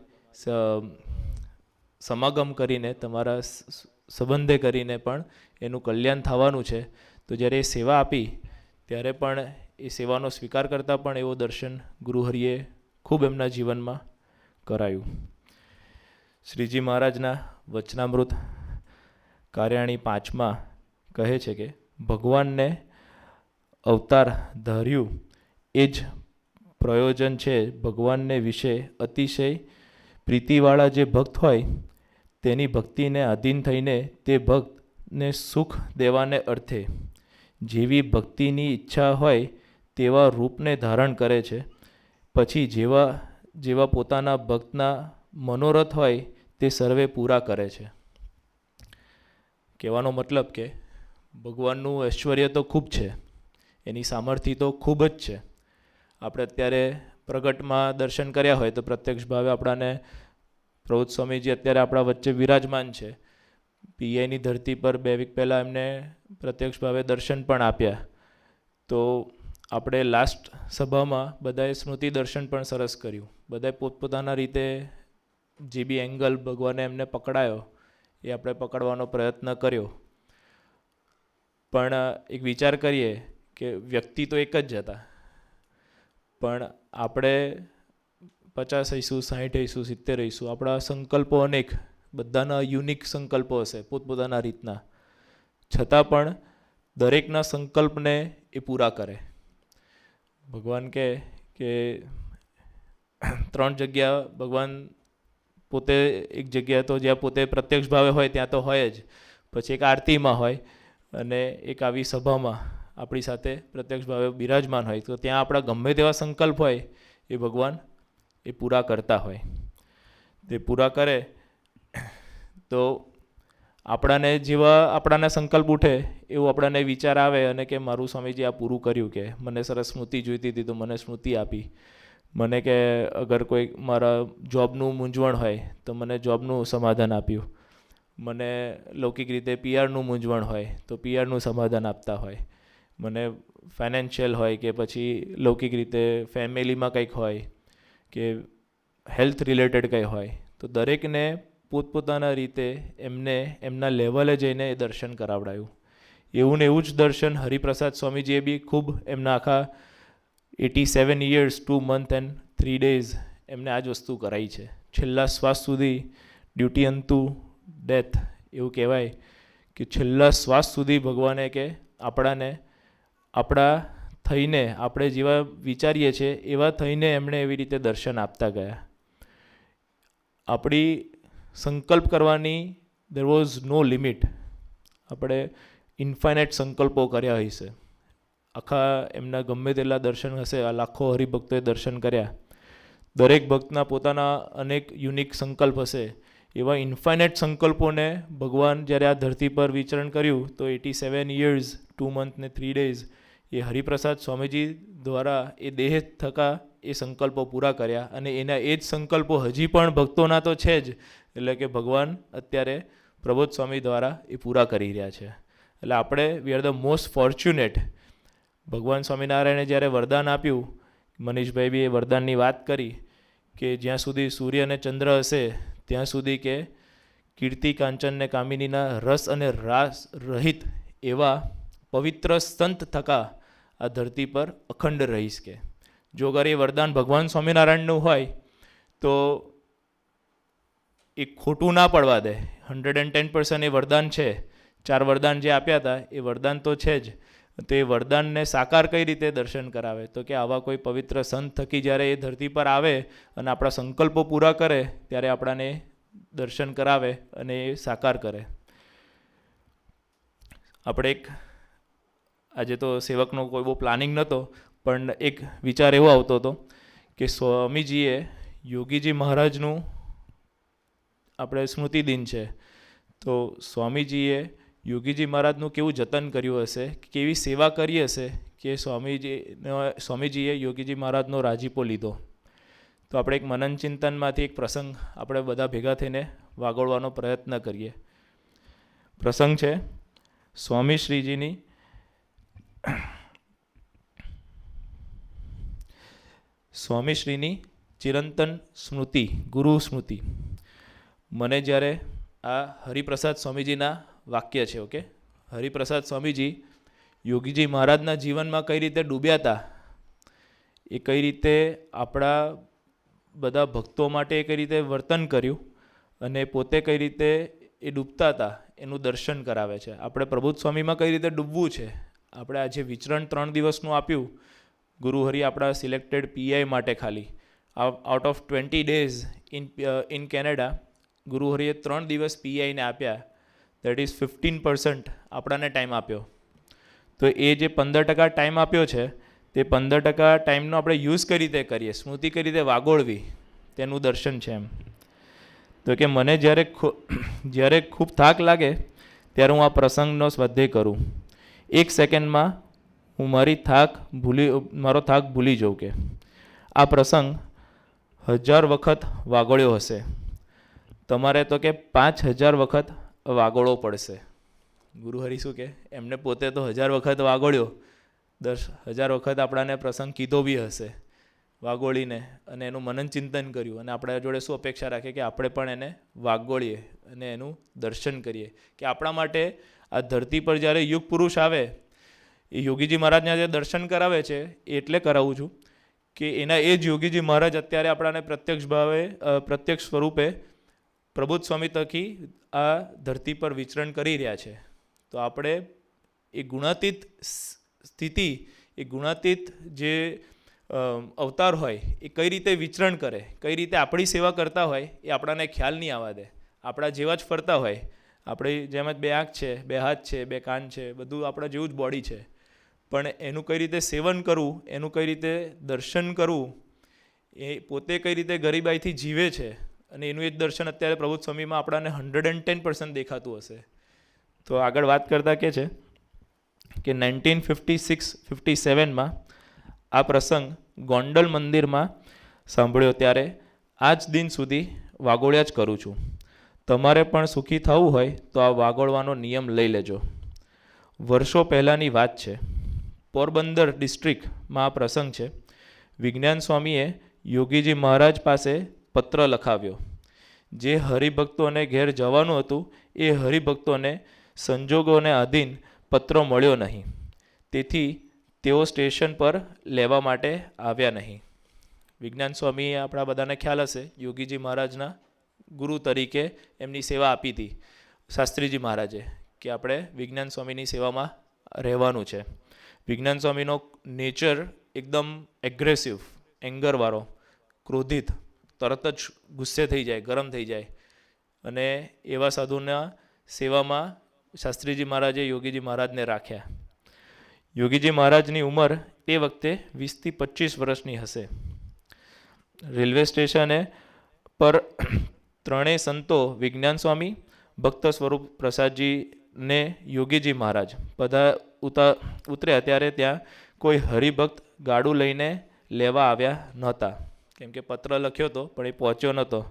સમાગમ કરીને તમારા સંબંધે કરીને પણ એનું કલ્યાણ થવાનું છે. તો જ્યારે એ સેવા આપી ત્યારે પણ એ સેવાનો સ્વીકાર કરતાં પણ એવો દર્શન ગુરુહરિએ ખૂબ એમના જીવનમાં કરાયું. શ્રીજી મહારાજના વચનામૃત કાર્યાણી 5માં કહે છે કે ભગવાનને અવતાર ધાર્યું એ જ પ્રયોજન છે. ભગવાનને વિશે અતિશય પ્રીતિવાળા જે ભક્ત હોય તેની ભક્તિને આધીન થઈને તે ભક્તને સુખ દેવાને અર્થે જેવી ભક્તિની ઈચ્છા હોય તેવા રૂપને ધારણ કરે છે. પછી જેવા પોતાના ભક્તના મનોરથ હોય તે સર્વે પૂરા કરે છે. કહેવાનો મતલબ કે ભગવાનનું ઐશ્વર્ય તો ખૂબ છે, એની સામર્થ્ય તો ખૂબ જ છે. આપણે અત્યારે પ્રગટમાં દર્શન કર્યા હોય તો પ્રત્યક્ષ ભાવે આપણાને પ્રભુત સ્વામીજી અત્યારે આપણા વચ્ચે વિરાજમાન છે. પીઆઈની ધરતી પર 2 વીક પહેલાં એમને પ્રત્યક્ષ ભાવે દર્શન પણ આપ્યા. તો આપણે લાસ્ટ સભામાં બધાએ સ્મૃતિ દર્શન પણ સરસ કર્યું. બધાએ પોતપોતાના રીતે જે બી એંગલ ભગવાને એમને પકડાયો એ આપણે પકડવાનો પ્રયત્ન કર્યો. પણ એક વિચાર કરીએ કે વ્યક્તિ તો એક જ હતા, પણ આપણે 50 હઈશું, 60 હઈશું, 70 હઈશું, આપણા સંકલ્પો અનેક, બધાના યુનિક સંકલ્પો હશે પોતપોતાના રીતના, છતાં પણ દરેકના સંકલ્પને એ પૂરા કરે. ભગવાન કહે કે 3 જગ્યા ભગવાન પોતે, એક જગ્યા તો જ્યાં પોતે પ્રત્યક્ષ ભાવે હોય ત્યાં તો હોય જ, પછી એક આરતીમાં હોય અને એક આવી સભામાં આપણી સાથે પ્રત્યક્ષ ભાવે બિરાજમાન હોય. તો ત્યાં આપણા ગમે તેવા સંકલ્પ હોય એ ભગવાન એ પૂરા કરતા હોય. તે પૂરા કરે તો આપણાને સંકલ્પ ઉઠે એવું આપણાને વિચાર આવે અને કે મારું સ્વામીજી આ પૂરું કર્યું, કે મને સરસ સ્મૃતિ જોઈતી હતી તો મને સ્મૃતિ આપી, મને કે અગર કોઈ મારા જોબનું મૂંઝવણ હોય તો મને જોબનું સમાધાન આપ્યું, મને લૌકિક રીતે પીઆરનું મૂંઝવણ હોય તો પીઆરનું સમાધાન આપતા હોય, મને ફાઇનાન્શિયલ હોય કે પછી લૌકિક રીતે ફેમિલીમાં કંઈક હોય કે હેલ્થ રિલેટેડ કંઈ હોય, તો દરેકને પોતપોતાના રીતે એમને એમના લેવલે જઈને એ દર્શન કરાવડાયું. એવું ને એવું જ દર્શન હરિપ્રસાદ સ્વામીજીએ બી ખૂબ એમના આખા 87 years 2 months and 3 days એમને આ જ વસ્તુ કરાવી છે. છેલ્લા શ્વાસ સુધી, ડ્યુટી અનટુ ડેથ એવું કહેવાય કે છેલ્લા શ્વાસ સુધી ભગવાને કે આપણા થઈને, આપણે જેવા વિચારીએ છીએ એવા થઈને એમણે એવી રીતે દર્શન આપતા ગયા. આપણી સંકલ્પ કરવાની દેર વોઝ નો લિમિટ. આપણે ઇન્ફાઇનાઇટ સંકલ્પો કર્યા હશે. આખા એમના ગમે તેટલા દર્શન હશે, આ લાખો હરિભક્તોએ દર્શન કર્યા, દરેક ભક્તના પોતાના અનેક યુનિક સંકલ્પ હશે. એવા ઇન્ફાઇનાઇટ સંકલ્પોને ભગવાન જ્યારે આ ધરતી પર વિચરણ કર્યું તો 87 years 2 months ને 3 days એ હરિપ્રસાદ સ્વામીજી દ્વારા એ દેહ થકા એ સંકલ્પો પૂરા કર્યા. અને એના એ જ સંકલ્પો હજી પણ ભક્તોના તો છે જ, એટલે કે ભગવાન અત્યારે પ્રબોધ સ્વામી દ્વારા એ પૂરા કરી રહ્યા છે. એટલે આપણે we are the most fortunate. ભગવાન સ્વામિનારાયણે જ્યારે વરદાન આપ્યું, મનીષભાઈ બી એ વરદાનની વાત કરી કે જ્યાં સુધી સૂર્ય અને ચંદ્ર હશે ત્યાં સુધી કે કીર્તિ કાંચનને કામિનીના રસ અને રાસ રહિત એવા પવિત્ર સંત થકા આ ધરતી પર અખંડ રહીશ. કે જો અગર એ વરદાન ભગવાન સ્વામિનારાયણનું હોય તો એ ખોટું ના પડવા દે. 110% એ વરદાન છે. 4 વરદાન જે આપ્યા હતા એ વરદાન તો છે જ, તો એ વરદાનને સાકાર કઈ રીતે દર્શન કરાવે? તો કે આવા કોઈ પવિત્ર સંત થકી જ્યારે એ ધરતી પર આવે અને આપણા સંકલ્પો પૂરા કરે ત્યારે આપણાને દર્શન કરાવે અને એ સાકાર કરે. આપણે એક આજે તો સેવકનો કોઈ બહુ પ્લાનિંગ નહોતો, પણ એક વિચાર એવો આવતો હતો કે સ્વામીજીએ યોગીજી મહારાજનું આપણે સ્મૃતિ દિન છે, તો સ્વામીજીએ યોગીજી મહારાજનું કેવું જતન કર્યું હશે, કેવી સેવા કરી હશે કે સ્વામીજીએ યોગીજી મહારાજનો રાજીપો લીધો. તો આપણે એક મનન ચિંતનમાંથી એક પ્રસંગ આપણે બધા ભેગા થઈને વાગોળવાનો પ્રયત્ન કરીએ. પ્રસંગ છે સ્વામી શ્રીની ચિરંતન સ્મૃતિ, ગુરુ સ્મૃતિ. મને જ્યારે આ હરિપ્રસાદ સ્વામીજીના વાક્ય છે, ઓકે, હરિપ્રસાદ સ્વામીજી યોગીજી મહારાજના જીવનમાં કઈ રીતે ડૂબ્યા હતા, એ કઈ રીતે આપણા બધા ભક્તો માટે કઈ રીતે વર્તન કર્યું અને પોતે કઈ રીતે એ ડૂબતા હતા એનું દર્શન કરાવે છે. આપણે પ્રબોધ સ્વામીમાં કઈ રીતે ડૂબવું છે, આપણે આજે વિચરણ 3 દિવસનું આપ્યું ગુરુહરિ આપણા સિલેક્ટેડ પીઆઈ માટે, ખાલી out of 20 days in Canada ગુરુહરિએ 3 દિવસ પીઆઈને આપ્યા. દેટ ઇઝ 15% આપણાને ટાઈમ આપ્યો. તો એ જે 15% ટાઈમ આપ્યો છે તે 15% ટાઈમનો આપણે યુઝ કઈ રીતે કરીએ, સ્મૃતિ કઈ રીતે વાગોળવી, તેનું દર્શન છે એમ. તો કે મને જ્યારે ખૂબ થાક લાગે ત્યારે હું આ પ્રસંગનો સ્વાધ્યાય કરું. 1 સેકન્ડમાં હું મારો થાક ભૂલી જાઉં. કે આ પ્રસંગ 1000 વખત વાગોળ્યો હશે, તમારે તો કે 5000 વખત વાગોળવો પડશે. ગુરુહરિ શું કે એમને પોતે તો 1000 વખત વાગોળ્યો, 10,000 વખત આપણાને પ્રસંગ કીધો બી હશે વાગોળીને, અને એનું મનન ચિંતન કર્યું, અને આપણા જોડે શું અપેક્ષા રાખે કે આપણે પણ એને વાગોળીએ અને એનું દર્શન કરીએ. કે આપણા માટે આ ધરતી પર જ્યારે યુગ પુરુષ આવે, એ યોગીજી મહારાજના જે દર્શન કરાવે છે એટલે કરાવું છું કે એના એ જ યોગીજી મહારાજ અત્યારે આપણાને પ્રત્યક્ષ સ્વરૂપે પ્રબોધ સ્વામી થકી આ ધરતી પર વિચરણ કરી રહ્યા છે. તો આપણે એ ગુણાતીત સ્થિતિ, એ ગુણાતીત જે અવતાર હોય એ કઈ રીતે વિચરણ કરે, કઈ રીતે આપણી સેવા કરતા હોય એ આપણાને ખ્યાલ નહીં આવવા દે. આપણા જેવા જ ફરતા હોય, આપણી જેમ જ 2 આંખ છે, 2 હાથ છે, 2 કાન છે, બધું આપણા જેવું જ બોડી છે, પણ એનું કઈ રીતે સેવન કરવું, એનું કઈ રીતે દર્શન કરવું, એ પોતે કઈ રીતે ગરીબાઈથી જીવે છે, અને એનું એ જ દર્શન અત્યારે પ્રબોધ સ્વામીમાં આપણાને 110% દેખાતું હશે. તો આગળ વાત કરતા કે છે કે 1956-57માં આ પ્રસંગ ગોંડલ મંદિરમાં સાંભળ્યો, ત્યારે આજ દિન સુધી વાગોળ્યા જ કરું છું. તમારે પણ સુખી થવું હોય તો આ વાગોળવાનો નિયમ લઈ લેજો. વર્ષો પહેલાંની વાત છે, પોરબંદર ડિસ્ટ્રિક્ટમાં આ પ્રસંગ છે. વિજ્ઞાન સ્વામીએ યોગીજી મહારાજ પાસે પત્ર લખાવ્યો. જે હરિભક્તોને ઘેર જવાનું હતું એ હરિભક્તોને સંજોગોને આધીન પત્ર મળ્યો નહીં, તેથી તેઓ સ્ટેશન પર લેવા માટે આવ્યા નહીં. વિજ્ઞાન સ્વામીએ આપણા બધાને ખ્યાલ હશે, યોગીજી મહારાજના ગુરુ તરીકે એમની સેવા આપી હતી શાસ્ત્રીજી મહારાજે, કે આપણે વિજ્ઞાન સ્વામીની સેવામાં રહેવાનું છે. વિજ્ઞાન સ્વામીનો નેચર એકદમ એગ્રેસિવ, એંગરવાળો, ક્રોધિત, તરત જ ગુસ્સે થઈ જાય, ગરમ થઈ જાય, અને એવા સાધુના સેવામાં શાસ્ત્રીજી મહારાજે યોગીજી મહારાજને રાખ્યા. યોગીજી મહારાજની ઉંમર તે વખતે 20 થી 25 વર્ષની હશે. રેલવે સ્ટેશને પર ત્રણેય સંતો વિજ્ઞાન સ્વામી, ભક્ત સ્વરૂપ પ્રસાદજીને યોગીજી મહારાજ બધા ઉતર્યા, ત્યારે ત્યાં કોઈ હરિભક્ત ગાડું લઈને લેવા આવ્યા નહોતા, કેમ કે પત્ર લખ્યો હતો પણ એ પહોંચ્યો નહોતો.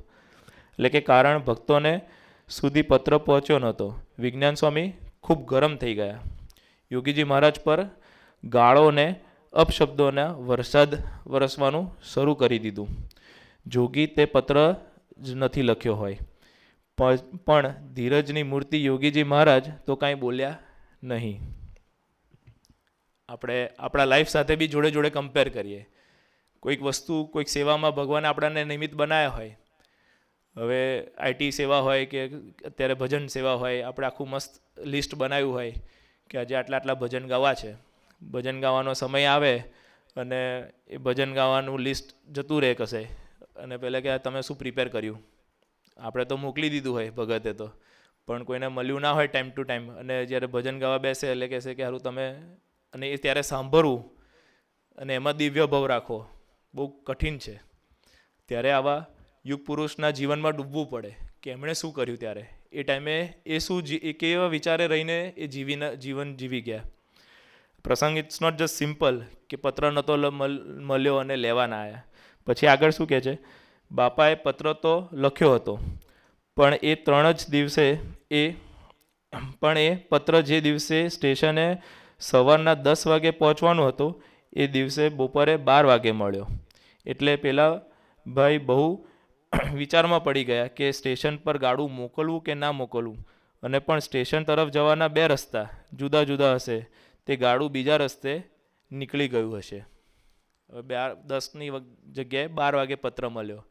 એટલે કે કારણ ભક્તોને સુધી પત્ર પહોંચ્યો નહોતો. વિજ્ઞાન સ્વામી ખૂબ ગરમ થઈ ગયા. યોગીજી મહારાજ પર ગાળોને અપશબ્દોના વરસાદ વરસવાનું શરૂ કરી દીધું. જોગી તે પત્ર જ નથી લખ્યો હોય, પણ ધીરજની મૂર્તિ યોગીજી મહારાજ તો કાંઈ બોલ્યા નહીં. આપણે આપણા લાઈફ સાથે બી જોડે જોડે કમ્પેર કરીએ. કોઈક વસ્તુ, કોઈક સેવામાં ભગવાને આપણાને નિમિત્ત બનાવ્યા હોય. હવે આઈટી સેવા હોય કે અત્યારે ભજન સેવા હોય, આપણે આખું મસ્ત લિસ્ટ બનાવ્યું હોય કે આજે આટલા ભજન ગાવા છે. ભજન ગાવાનો સમય આવે અને એ ભજન ગાવાનું લિસ્ટ જતું રહે કશે, અને પહેલાં કે તમે શું પ્રિપેર કર્યું. આપણે તો મોકલી દીધું હોય ભગતે તો, પણ કોઈને મળ્યું ના હોય ટાઈમ ટુ ટાઈમ, અને જ્યારે ભજન ગાવા બેસે એટલે કહેશે કે સારું તમે, અને એ ત્યારે સાંભળવું અને એમાં દિવ્ય ભાવ રાખવો બહુ કઠિન છે. ત્યારે આવા યુગ પુરુષના જીવનમાં ડૂબવું પડે કે એમણે શું કર્યું ત્યારે, એ ટાઈમે એ એ કેવા વિચારે રહીને એ જીવન જીવી ગયા. પ્રસંગ ઇટ્સ નોટ જસ્ટ સિમ્પલ કે પત્ર નહોતો મળ્યો અને લેવાના આવ્યા. પછી આગળ શું કહે છે, બાપાએ પત્ર તો લખ્યો હતો, પણ એ 3 જ દિવસે એ પત્ર જે દિવસે સ્ટેશને સવારના 10 વાગે પહોંચવાનું હતું એ દિવસે બપોરે 12 વાગે મળ્યો. એટલે પેલા ભાઈ બહુ વિચારમાં પડી ગયા કે સ્ટેશન પર ગાડું મોકલવું કે ના મોકલવું. અને પણ સ્ટેશન તરફ જવાના 2 રસ્તા જુદા જુદા હશે, તે ગાડું બીજા રસ્તે નીકળી ગયું હશે. 10ની જગ્યાએ 12 વાગે પત્ર મળ્યો.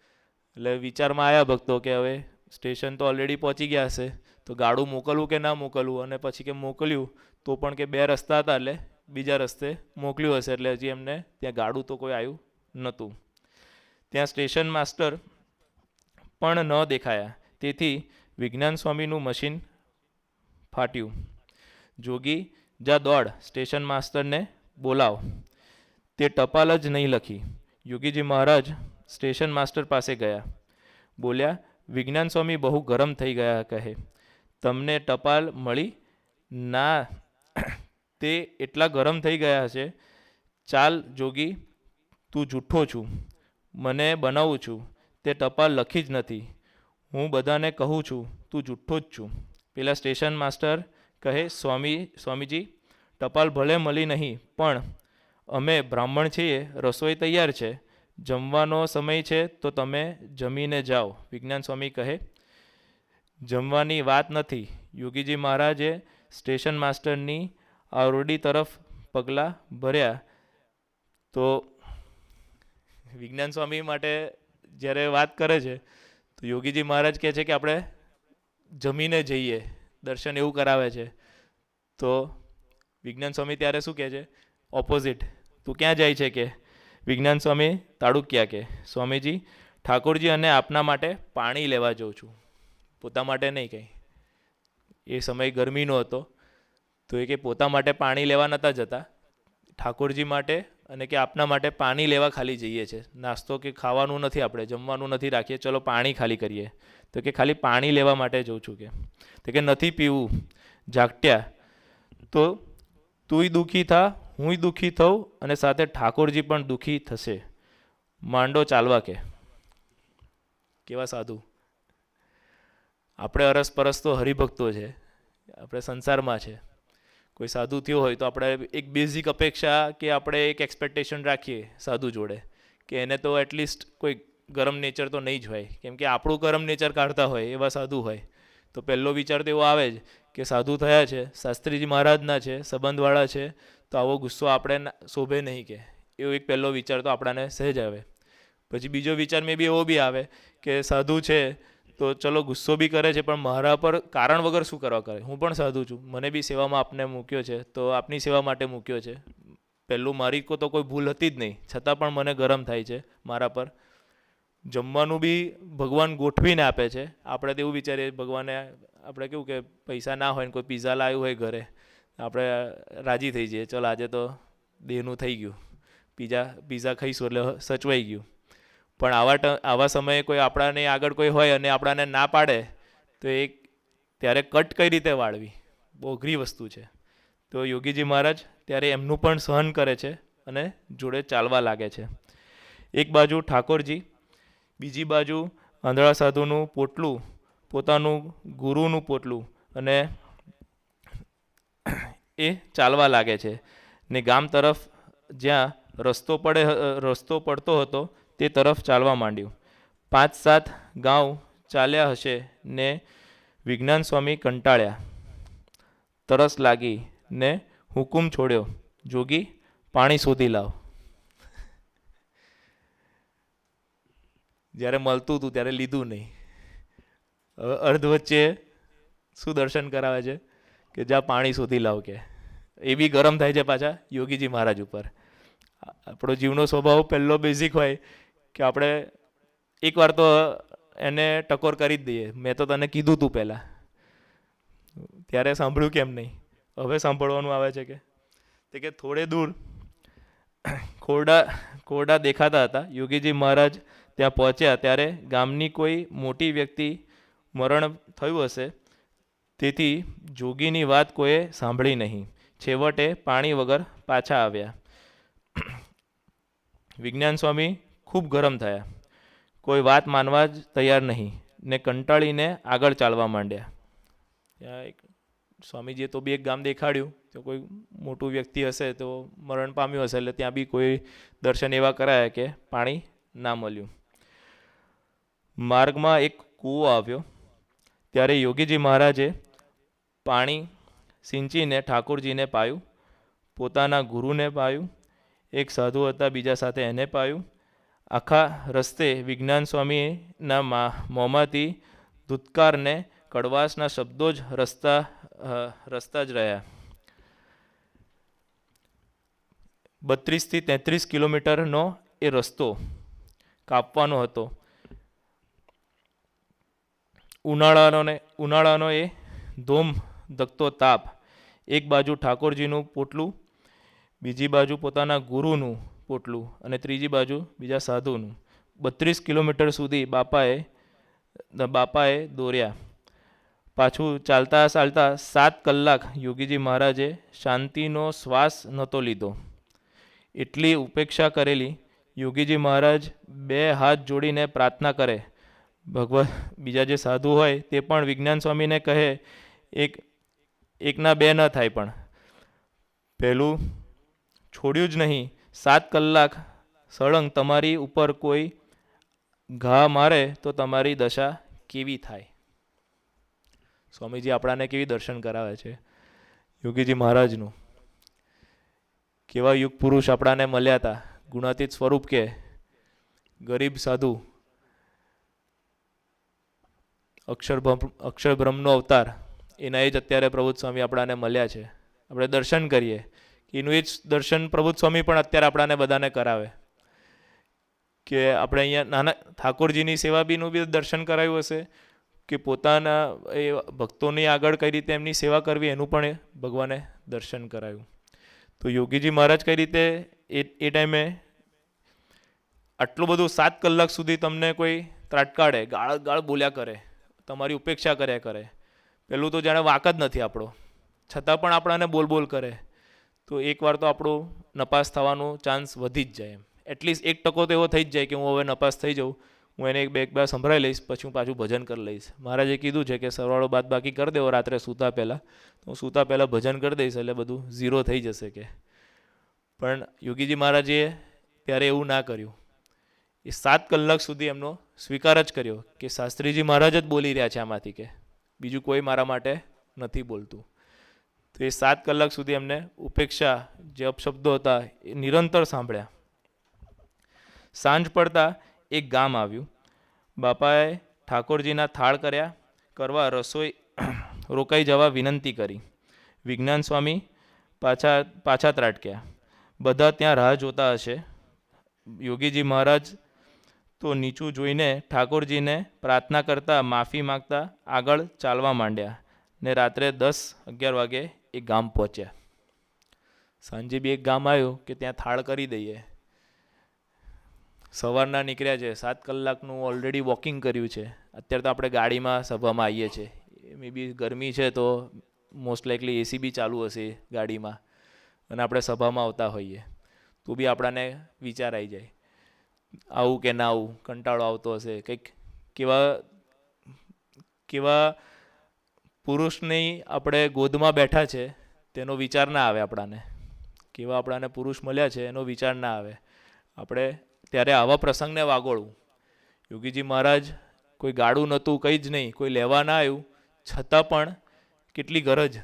એટલે વિચારમાં આવ્યા ભક્તો કે હવે સ્ટેશન તો ઓલરેડી પહોંચી ગયા હશે, તો ગાડું મોકલવું કે ના મોકલવું. અને પછી કે મોકલ્યું તો પણ કે 2 રસ્તા હતા એટલે બીજા રસ્તે મોકલ્યું હશે. એટલે હજી એમને ત્યાં ગાડું તો કોઈ આવ્યું નહોતું. ત્યાં સ્ટેશન માસ્ટર પણ ન દેખાયા. તેથી વિજ્ઞાન સ્વામીનું મશીન ફાટ્યું. જોગી, જા દોડ, સ્ટેશન માસ્ટરને બોલાવ. તે ટપાલ જ નહીં લખી. યોગીજી મહારાજ સ્ટેશન માસ્ટર પાસે ગયા. બોલ્યા, વિજ્ઞાન સ્વામી બહુ ગરમ થઈ ગયા. કહે, તમને ટપાલ મળી ના? તે એટલા ગરમ થઈ ગયા હશે. ચાલ જોગી, તું જૂઠ્ઠો છું, મને બનાવું છું. તે ટપાલ લખી જ નથી. હું બધાને કહું છું તું જૂઠ્ઠો જ છું. પેલા સ્ટેશન માસ્ટર કહે, સ્વામીજી, ટપાલ ભલે મળી નહીં, પણ અમે બ્રાહ્મણ છીએ, રસોઈ તૈયાર છે, જમવાનો સમય છે, તો તમે જમીને જાઓ. વિજ્ઞાન સ્વામી કહે, જમવાની વાત નથી. યોગીજી મહારાજે સ્ટેશન માસ્ટરની આરોડી તરફ પગલાં ભર્યા. તો વિજ્ઞાન સ્વામી માટે જ્યારે વાત કરે છે તો યોગીજી મહારાજ કહે છે કે આપણે જમીને જઈએ, દર્શન એવું કરાવે છે. તો વિજ્ઞાન સ્વામી ત્યારે શું કહે છે? ઓપોઝિટ. તું ક્યાં જાય છે? કે વિજ્ઞાન સ્વામી તાડુક્યા કે, સ્વામીજી, ઠાકોરજી અને આપના માટે પાણી લેવા જાઉં છું, પોતા માટે નહીં. કંઈ એ સમય ગરમીનો હતો, તો એ કે પોતા માટે પાણી લેવા નહોતા જતા, ઠાકોરજી માટે અને કે આપના માટે પાણી લેવા ખાલી જઈએ છે. નાસ્તો કે ખાવાનું નથી, આપણે જમવાનું નથી રાખીએ, ચલો પાણી ખાલી કરીએ. તો કે ખાલી પાણી લેવા માટે જઉં છું. કે નથી પીવું. જાગટ્યા તો તુંય દુઃખી થા, હુંય દુઃખી થઉં, અને સાથે ઠાકોરજી પણ દુઃખી થશે. માંડો ચાલવા. કે કેવા સાધુ! આપણે અરસપરસ તો હરિભક્તો છે, આપણે સંસારમાં છે. કોઈ સાધુ થયો હોય તો આપણે એક બેઝિક અપેક્ષા કે આપણે એક એક્સપેક્ટેશન રાખીએ સાધુ જોડે કે એને તો એટલીસ્ટ કોઈ ગરમ નેચર તો નહીં જ હોય, કેમ કે આપણું ગરમ નેચર કાઢતા હોય એવા સાધુ હોય. તો પહેલો વિચાર તો એવો આવે જ કે સાધુ થયા છે, શાસ્ત્રીજી મહારાજના છે, સંબંધવાળા છે, તો આવો ગુસ્સો આપણે શોભે નહીં. કે એવો એક પહેલો વિચાર તો આપણાને સહેજ આવે. પછી બીજો વિચાર મેં બી એવો બી આવે કે સાધુ છે તો ચલો ગુસ્સો બી કરે છે, પણ મારા પર કારણ વગર શું કરવા કરે? હું પણ સાધુ છું, મને બી સેવામાં આપને મૂક્યો છે, તો આપની સેવા માટે મૂક્યો છે. પહેલું મારી તો કોઈ ભૂલ હતી જ નહીં, છતાં પણ મને ગરમ થાય છે મારા પર. જમવાનું બી ભગવાન ગોઠવીને આપે છે. આપણે તો એવું વિચારીએ ભગવાને, આપણે કેવું કે પૈસા ના હોય ને કોઈ પીઝા લાવ્યું હોય ઘરે, આપણે રાજી થઈ જઈએ, ચલો આજે તો દેહનું થઈ ગયું, પીઝા ખાઈશું એટલે સચવાઈ ગયું. પણ આવા સમયે કોઈ આપણાને આગળ કોઈ હોય અને આપણાને ના પાડે તો એ ત્યારે કટ કઈ રીતે વાળવી? બહુ અઘરી વસ્તુ છે. તો યોગીજી મહારાજ ત્યારે એમનું પણ સહન કરે છે અને જોડે ચાલવા લાગે છે. એક બાજુ ઠાકોરજી, બીજી બાજુ આંધળા સાધુનું પોટલું, પોતાનું ગુરુનું પોટલું, અને એ ચાલવા લાગે છે. ને ગામ તરફ જ્યાં રસ્તો પડતો હતો તે તરફ ચાલવા માંડ્યું. 5-7 ગાંવ ચાલ્યા હશે ને વિજ્ઞાન સ્વામી કંટાળ્યા. તરસ લાગી ને હુકુમ છોડ્યો, જોગી, પાણી શોધી લાવ. જ્યારે મળતું હતું ત્યારે લીધું નહીં. હવે અર્ધ વચ્ચે શું દર્શન કરાવે છે કે જા પાણી શોધી લાવ. કે એ બી ગરમ થાય છે પાછા યોગીજી મહારાજ ઉપર. આપણો જીવનો સ્વભાવ પહેલો બેઝિક હોય કે આપણે એકવાર તો એને ટકોર કરી જ દઈએ. મેં તો તને કીધું તું પહેલાં, ત્યારે સાંભળ્યું કેમ નહીં? હવે સાંભળવાનું આવે છે. કે થોડે દૂર ખોરડા દેખાતા હતા. યોગીજી મહારાજ ત્યાં પહોંચ્યા ત્યારે ગામની કોઈ મોટી વ્યક્તિ મરણ થયું હશે તેથી જોગીની વાત કોઈએ સાંભળી નહીં. છેવટે પાણી વગર પાછા આવ્યા. વિજ્ઞાન સ્વામી ખૂબ ગરમ થયા. કોઈ વાત માનવા જ તૈયાર નહીં ને કંટાળીને આગળ ચાલવા માંડ્યા. ત્યાં એક સ્વામીજીએ તો બી એક ગામ દેખાડ્યું, તો કોઈ મોટું વ્યક્તિ હશે તો મરણ પામ્યું હશે, એટલે ત્યાં બી કોઈ દર્શન એવા કરાયા કે પાણી ના મળ્યું. માર્ગમાં એક કૂવો આવ્યો. ત્યારે યોગીજી મહારાજે પાણી સિંચીને ઠાકોરજીને પાયું, પોતાના ગુરુને પાયું, એક સાધુ હતા બીજા સાથે એને પાયું. આખા રસ્તે વિજ્ઞાન સ્વામીના મોંમાંથી ધૂતકારને કડવાશના શબ્દો જ રસ્તા જ રહ્યા. 32 થી 33 કિલોમીટરનો એ રસ્તો કાપવાનો હતો. ઉનાળાનો એ ધોમ ધકતો તાપ, એક બાજુ ઠાકોરજીનું પોટલું, બીજી બાજુ પોતાના ગુરુનું પોટલું અને ત્રીજી બાજુ બીજા સાધુનું. 32 કિલોમીટર સુધી બાપાએ દોર્યા. પાછું ચાલતા 7 કલાક યોગીજી મહારાજે શાંતિનો શ્વાસ નહોતો લીધો. એટલી ઉપેક્ષા કરેલી. યોગીજી મહારાજ 2 હાથ જોડીને પ્રાર્થના કરે. બીજા જે સાધુ હોય તે પણ વિજ્ઞાન સ્વામીને કહે, એકના 2 ન થાય, પણ પહેલું છોડ્યું જ નહીં. 7 કલાક સળંગ તમારી ઉપર કોઈ ઘા મારે તો તમારી દશા કેવી થાય. સ્વામીજી આપણાને કેવી દર્શન કરાવે છે યોગીજી મહારાજનું. કેવા યુગ પુરુષ આપણાને મળ્યા હતા. ગુણાતીત સ્વરૂપ કે ગરીબ સાધુ, અક્ષરબ્રહ્મનો અવતાર, એના એ જ અત્યારે પ્રબુદ્ધ સ્વામી આપણાને મળ્યા છે. આપણે દર્શન કરીએ, એનું એ જ દર્શન પ્રબુદ્ધ સ્વામી પણ અત્યારે આપણાને બધાને કરાવે. કે આપણે અહીંયા નાના ઠાકોરજીની સેવા બીનું બી દર્શન કરાવ્યું હશે, કે પોતાના એ ભક્તોની આગળ કઈ રીતે એમની સેવા કરવી એનું પણ ભગવાને દર્શન કરાવ્યું. તો યોગીજી મહારાજ કઈ રીતે એ ટાઈમે આટલું બધું 7 કલાક સુધી તમને કોઈ ત્રાટકાડે, ગાળ બોલ્યા કરે, તમારી ઉપેક્ષા કર્યા કરે. પેલું તો જાણે વાક જ નથી આપણો, છતાં પણ આપણાને બોલ કરે, તો એકવાર તો આપણું નપાસ થવાનો ચાન્સ વધી જ જાય. એમ એટલીસ્ટ 1% તો એવો થઈ જ જાય કે હું હવે નપાસ થઈ જાઉં, હું એને એક બે સંભળાઈ લઈશ, પછી હું પાછું ભજન કરી લઈશ. મહારાજે કીધું છે કે સરવાળો બાદ બાકી કરી દેવો રાત્રે સૂતા પહેલાં, તો હું સૂતા પહેલાં ભજન કરી દઈશ એટલે બધું 0 થઈ જશે કે. પણ યોગીજી મહારાજે ત્યારે એવું ના કર્યું. એ 7 કલાક સુધી એમનો સ્વીકાર જ કર્યો કે શાસ્ત્રીજી મહારાજ જ બોલી રહ્યા છે આમાંથી, કે બીજું કોઈ મારા માટે નથી બોલતું. તો એ 7 કલાક સુધી એમને ઉપેક્ષા જે અપશબ્દો હતા એ નિરંતર સાંભળ્યા. સાંજ પડતા એક ગામ આવ્યું. બાપાએ ઠાકોરજીના થાળ કરવા રસોઈ રોકાઈ જવા વિનંતી કરી. વિજ્ઞાન સ્વામી પાછા ત્રાટક્યા. બધા ત્યાં રાહ જોતા હશે. યોગીજી મહારાજ તો નીચું જોઈને ઠાકોરજીને પ્રાર્થના કરતા, માફી માગતા આગળ ચાલવા માંડ્યા ને રાત્રે 10-11 વાગે એ ગામ પહોંચ્યા. સાંજે બી એક ગામ આવ્યું કે ત્યાં થાળ કરી દઈએ. સવારના નીકળ્યા છે, 7 કલાકનું ઓલરેડી વોકિંગ કર્યું છે. અત્યારે તો આપણે ગાડીમાં સભામાં આવીએ છીએ. મે બી ગરમી છે તો મોસ્ટ લાઇકલી એસી બી ચાલુ હશે ગાડીમાં, અને આપણે સભામાં આવતા હોઈએ તો બી આપણાને વિચાર આવી જાય, આવું કે ના આવું, કંટાળો આવતો હશે. કંઈક કેવા પુરુષની આપણે ગોદમાં બેઠા છે તેનો વિચાર ના આવે આપણાને. કેવા આપણાને પુરુષ મળ્યા છે એનો વિચાર ના આવે. આપણે ત્યારે આવા પ્રસંગને વાગોળવું. યોગીજી મહારાજ કોઈ ગાડું નહોતું, કંઈ જ નહીં, કોઈ લેવા ના આવ્યું, છતાં પણ કેટલી ગરજ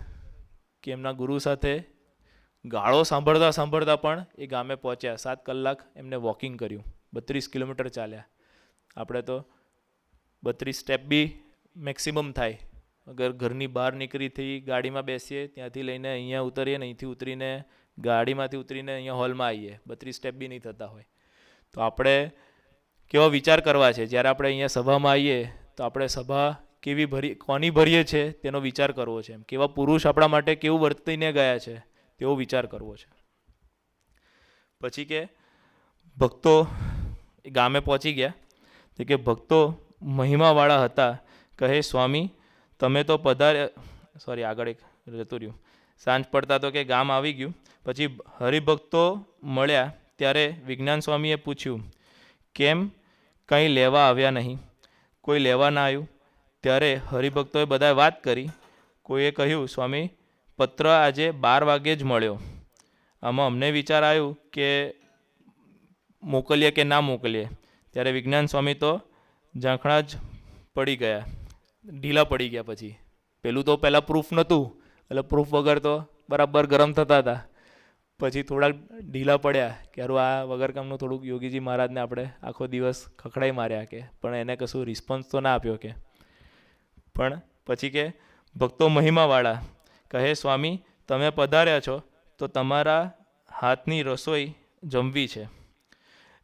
કે એમના ગુરુ સાથે ગાળો સાંભળતા પણ એ ગામે પહોંચ્યા. 7 કલાક એમને વોકિંગ કર્યું, 32 કિલોમીટર ચાલ્યા. આપણે તો 32 સ્ટેપ બી મેક્સિમમ થાય. અગર ઘરની બહાર નીકળીથી ગાડીમાં બેસીએ, ત્યાંથી લઈને અહીંયા ઉતરીએ ને અહીંથી ઉતરીને ગાડીમાંથી ઉતરીને અહીંયા હોલમાં આવીએ, 32 સ્ટેપ બી નહીં થતા હોય. તો આપણે કેવો વિચાર કરવા છે જ્યારે આપણે અહીંયા સભામાં આવીએ તો આપણે સભા કોની ભરીએ છે તેનો વિચાર કરવો છે. એમ કેવા પુરુષ આપણા માટે કેવું વર્તીને ગયા છે તેવો વિચાર કરવો છે. પછી કે ભક્તો ગામે પહોંચી ગયા. તે કે ભક્તો મહિમાવાળા હતા. કહે, સ્વામી તમે તો સોરી આગળ એક જતું રહ્યું. સાંજ પડતા તો કે ગામ આવી ગયું. પછી હરિભક્તો મળ્યા ત્યારે વિજ્ઞાન સ્વામીએ પૂછ્યું, કેમ કંઈ લેવા આવ્યા નહીં? કોઈ લેવા ના આવ્યું? ત્યારે હરિભક્તોએ બધાએ વાત કરી. કોઈએ કહ્યું, સ્વામી, પત્ર આજે 12 વાગે જ મળ્યો. આમાં અમને વિચાર આવ્યું કે મોકલીએ કે ના મોકલીએ. ત્યારે વિજ્ઞાન સ્વામી તો ઝાંખણા જ પડી ગયા, ઢીલા પડી ગયા. પછી પેલું તો પહેલાં પ્રૂફ નહોતું, એટલે પ્રૂફ વગર તો બરાબર ગરમ થતા હતા. પછી થોડાક ઢીલા પડ્યા કે હારું આ વગર કામનું થોડુંક યોગીજી મહારાજને આપણે આખો દિવસ ખખડાઈ માર્યા કે, પણ એને કશું રિસ્પોન્સ તો ના આપ્યો કે. પણ પછી કે ભક્તો મહિમાવાળા કહે, સ્વામી તમે પધાર્યા છો તો તમારા હાથની રસોઈ જમવી છે.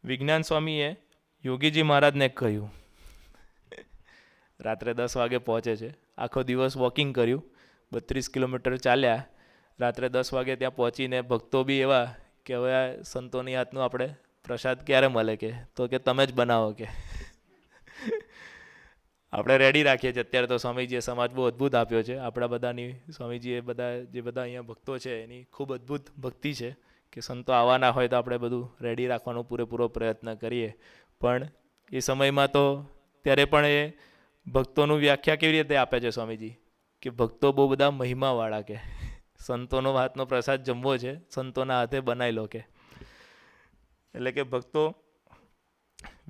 વિજ્ઞાન સ્વામીએ યોગીજી મહારાજને કહ્યું, રાત્રે 10 વાગે પહોંચે છે, આખો દિવસ વોકિંગ કર્યું, 32 કિલોમીટર ચાલ્યા, રાત્રે 10 વાગે ત્યાં પહોંચીને ભક્તો બી એવા કે હવે આ સંતોની હાથનું આપણે પ્રસાદ ક્યારે મળે કે, તો કે તમે જ બનાવો કે. આપણે રેડી રાખીએ છીએ અત્યારે તો. સ્વામીજીએ સમાજ બહુ અદ્ભુત આપ્યો છે આપણા બધાની. સ્વામીજીએ જે બધા અહીંયા ભક્તો છે એની ખૂબ અદ્ભુત ભક્તિ છે કે સંતો આવવાના હોય તો આપણે બધું રેડી રાખવાનો પૂરેપૂરો પ્રયત્ન કરીએ. પણ એ સમયમાં તો ત્યારે પણ એ ભક્તોનું વ્યાખ્યા કેવી રીતે આપે છે સ્વામીજી કે ભક્તો બહુ બધા મહિમાવાળા કે સંતોનો હાથનો પ્રસાદ જમવો છે, સંતોના હાથે બનાવી લો કે. એટલે કે ભક્તો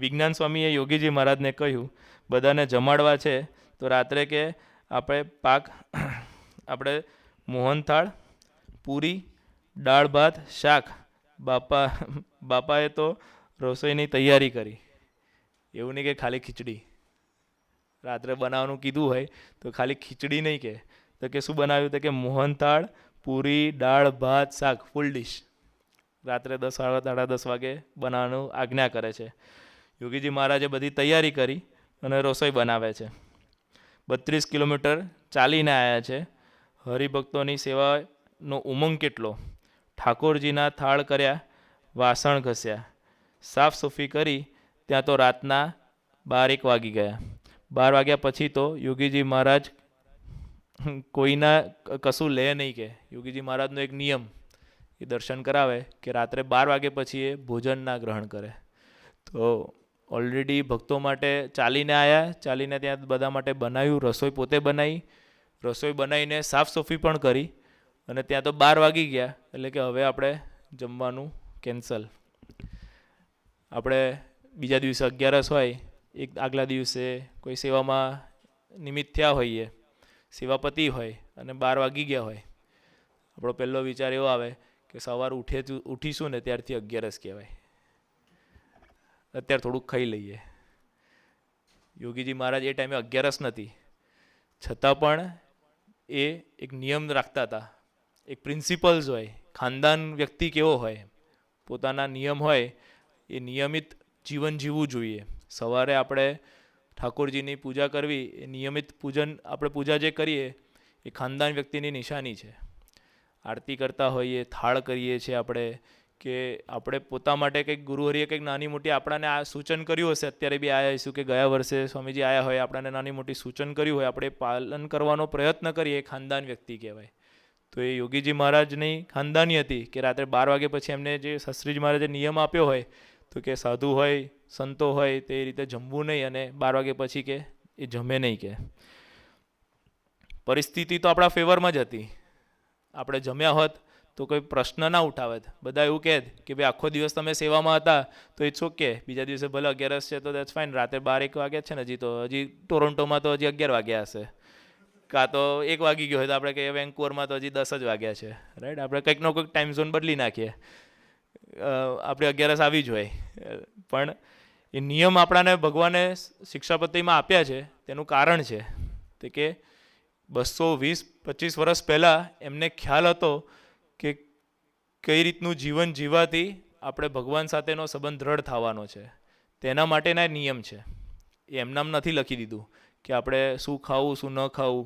વિજ્ઞાન સ્વામીએ યોગીજી મહારાજને કહ્યું બધાને જમાડવા છે તો રાત્રે કે આપણે મોહનથાળ, પૂરી, દાળ ભાત, શાક. બાપાએ તો રસોઈની તૈયારી કરી. એવું નહીં કે ખાલી ખીચડી. રાત્રે બનાવવાનું કીધું હોય તો ખાલી ખીચડી નહીં કે, તો કે શું બનાવ્યું? તો કે મોહનથાળ, પૂરી, દાળ ભાત, શાક, ફૂલ ડીશ. રાત્રે 10 સાડા 10 વાગે બનાવવાનું આજ્ઞા કરે છે. યોગીજી મહારાજે બધી તૈયારી કરી અને રસોઈ બનાવે છે. 32 કિલોમીટર ચાલીને આવ્યા છે. હરિભક્તોની સેવાનો ઉમંગ કેટલો! ઠાકોરજીના થાળ કર્યા, વાસણ ઘસ્યા, સાફ સફાઈ કરી, ત્યાં તો રાતના 12-1 વાગી ગયા. 12 વાગ્યા પછી તો યોગીજી મહારાજ કોઈના કશું લે નહીં કે. યોગીજી મહારાજનો એક નિયમ એ દર્શન કરાવે કે રાત્રે 12 વાગ્યા પછી એ ભોજન ના ગ્રહણ કરે. તો ઓલરેડી ભક્તો માટે ચાલીને આવ્યા, ચાલીને ત્યાં બધા માટે બનાવ્યું, રસોઈ પોતે બનાવી, રસોઈ બનાવીને સાફ સફાઈ પણ કરી, અને ત્યાં તો 12 વાગી ગયા. એટલે કે હવે આપણે જમવાનું કેન્સલ. આપણે બીજા દિવસે 11 હોય, એક આગલા દિવસે કોઈ સેવામાં નિમિત્ત થયા હોઈએ, સેવાપતિ હોય અને 12 વાગી ગયા હોય, આપણો પહેલો વિચાર એવો આવે કે સવાર ઉઠીશું ને ત્યારથી 11 કહેવાય, અત્યારે થોડુંક ખાઈ લઈએ. યોગીજી મહારાજ એ ટાઈમે 11 નથી, છતાં પણ એ એક નિયમ રાખતા હતા. એક પ્રિન્સિપલ્સ હોય. ખાનદાન વ્યક્તિ કેવો હોય, પોતાના નિયમ હોય, એ નિયમિત જીવન જીવવું જોઈએ. સવારે આપણે ઠાકોરજીની પૂજા કરવી, એ નિયમિત પૂજન, આપણે પૂજા જે કરીએ એ ખાનદાન વ્યક્તિની નિશાની છે. આરતી કરતા હોઈએ, થાળ કરીએ છીએ આપણે, કે આપણે પોતા માટે કંઈક ગુરુહરિએ કંઈક નાની મોટી આપણને આ સૂચન કર્યું હશે, અત્યારે બી આવ્યા હશું કે ગયા વર્ષે સ્વામીજી આવ્યા હોય, આપણને નાની મોટી સૂચન કર્યું હોય, આપણે પાલન કરવાનો પ્રયત્ન કરીએ, એ ખાનદાન વ્યક્તિ કહેવાય. તો એ યોગીજી મહારાજની ખાનદાની હતી કે રાત્રે 12 વાગ્યા પછી એમને જે શાસ્ત્રીજી મહારાજે નિયમ આપ્યો હોય તો કે સાધુ હોય, સંતો હોય તે રીતે જમવું નહીં, અને 12 વાગ્યા પછી કે એ જમે નહીં કે. પરિસ્થિતિ તો આપણા ફેવરમાં જ હતી. આપણે જમ્યા હોત તો કોઈ પ્રશ્ન ના ઉઠાવત. બધા એવું કહે કે ભાઈ આખો દિવસ તમે સેવામાં હતા તો ઇટ્સ ઓકે, બીજા દિવસે ભલે 11 છે તો દેટ્સ ફાઇન. રાત્રે 12-1 વાગ્યા છે ને, હજી ટોરોન્ટોમાં તો હજી 11 વાગ્યા હશે, કાં તો 1 વાગી ગયો હોય તો આપણે કહીએ વેન્કુવરમાં તો હજી 10 જ વાગ્યા છે, રાઈટ. આપણે કંઈકનો કંઈક ટાઈમ ઝોન બદલી નાખીએ, આપણે 11 આવી જ હોય. પણ એ નિયમ આપણાને ભગવાને શિક્ષાપત્રીમાં આપ્યા છે, તેનું કારણ છે તે કે 220-25 વર્ષ પહેલાં એમને ખ્યાલ હતો કે કઈ રીતનું જીવન જીવવાથી આપણે ભગવાન સાથેનો સંબંધ દ્રઢ થવાનો છે. તેના માટેના નિયમ છે. એ એમનામ નથી લખી દીધું કે આપણે શું ખાવું શું ન ખાવું,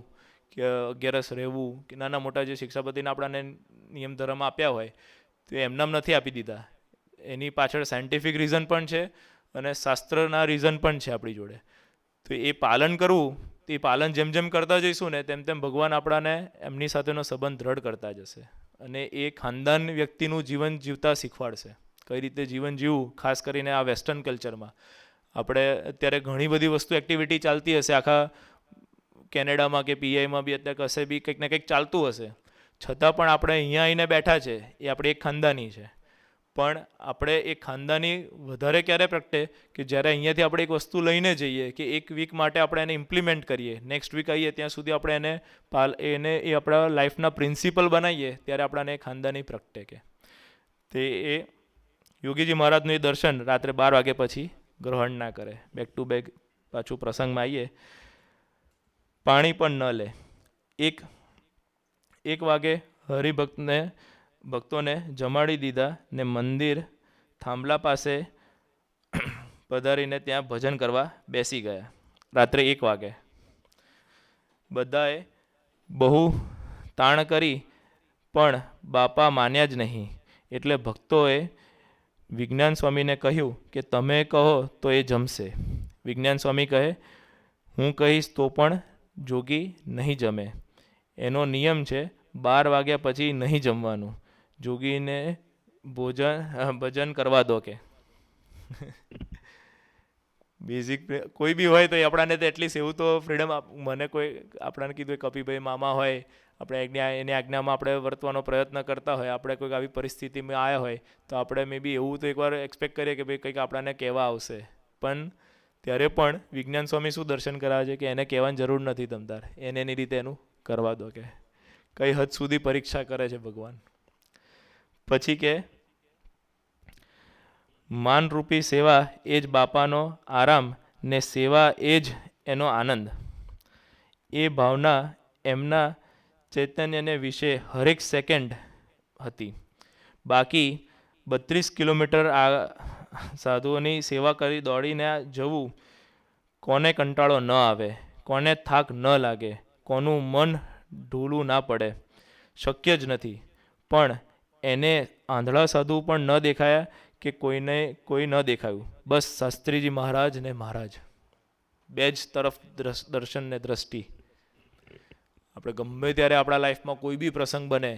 કે 11 રહેવું, કે નાના મોટા જે શિક્ષાપતિને આપણને નિયમ ધર્મ આપ્યા હોય તો એમનામ નથી આપી દીધા. એની પાછળ સાયન્ટિફિક રીઝન પણ છે અને શાસ્ત્રના રીઝન પણ છે આપણી જોડે. તો એ પાલન કરવું તે પાલન જેમ જેમ કરતા જઈશું ને તેમ તેમ ભગવાન આપણાને એમની સાથેનો સંબંધ દ્રઢ કરતા જશે અને એ ખાનદાન વ્યક્તિનું જીવન જીવતા શીખવાડશે. કઈ રીતે જીવન જીવવું, ખાસ કરીને આ વેસ્ટર્ન કલ્ચરમાં. આપણે અત્યારે ઘણી બધી વસ્તુ એક્ટિવિટી ચાલતી હશે, આખા કેનેડામાં કે પીઆઈમાં બી અત્યારે કશે બી કંઈક ને કંઈક ચાલતું હશે, છતાં પણ આપણે અહીંયા આવીને બેઠા છે એ આપણે એક ખાનદાની છે. પણ આપણે એક ખાનદાની વધારે ક્યારે પ્રગટે કે જ્યારે અહીંયાથી આપણે એક વસ્તુ લઈને જઈએ કે એક વીક માટે આપણે એને ઇમ્પ્લિમેન્ટ કરીએ, નેક્સ્ટ વીક આવીએ ત્યાં સુધી આપણે એને એ આપણા લાઈફના પ્રિન્સિપલ બનાવીએ, ત્યારે આપણાને ખાનદાની પ્રગટે. કે તે એ યોગીજી મહારાજનું એ દર્શન રાત્રે 12 વાગ્યા પછી ગ્રહણ ના કરે. બેક ટુ બેક પાછું પ્રસંગમાં આવીએ. પાણી પણ ન લે. એક વાગે ભક્તોને જમાડી દીધા ને મંદિર થાંભલા પાસે પધારીને ત્યાં ભજન કરવા બેસી ગયા. રાત્રે 1 વાગે બધાએ બહુ તાણ કરી પણ બાપા માન્યા જ નહીં. એટલે ભક્તોએ વિજ્ઞાન સ્વામીને કહ્યું કે તમે કહો તો એ જમશે. વિજ્ઞાન સ્વામી કહે, હું કહીશ તો પણ જોગી નહીં જમે. એનો નિયમ છે 12 વાગ્યા પછી નહીં જમવાનું. જોગીને ભજન કરવા દો. કે બેઝિક કોઈ બી હોય તો એ આપણાને તો એટલીસ્ટ એવું તો ફ્રીડમ મને કોઈ આપણાને કીધું કપિભાઈ મામા હોય, આપણે એની આજ્ઞામાં આપણે વર્તવાનો પ્રયત્ન કરતા હોય, આપણે કોઈક આવી પરિસ્થિતિમાં આવ્યા હોય તો આપણે મે બી એવું તો એકવાર એક્સપેક્ટ કરીએ કે ભાઈ કંઈક આપણાને કહેવા આવશે. પણ ત્યારે પણ વિજ્ઞાન સ્વામી શું દર્શન કરાવે છે કે એને કહેવાની જરૂર નથી તમતાર, એને એની રીતે એનું કરવા દો. કે કઈ હદ સુધી પરીક્ષા કરે છે ભગવાન. પછી કે માનરૂપી સેવા એ જ બાપાનો આરામ ને સેવા એ જ એનો આનંદ. એ ભાવના એમના ચૈતન્યને વિશે હરેક સેકન્ડ હતી. બાકી 32 કિલોમીટર આ સાધુઓની સેવા કરી દોડીને જવું, કોને કંટાળો ન આવે, કોને થાક ન લાગે, કોનું મન ઢૂલું ના પડે, શક્ય જ નથી. પણ એને આંધળા સાધુ પણ ન દેખાયા કે કોઈ ન દેખાયું. બસ શાસ્ત્રીજી મહારાજ ને મહારાજ, બે જ તરફ દર્શન ને દ્રષ્ટિ. આપણે ગમે ત્યારે આપણા લાઈફમાં કોઈ બી પ્રસંગ બને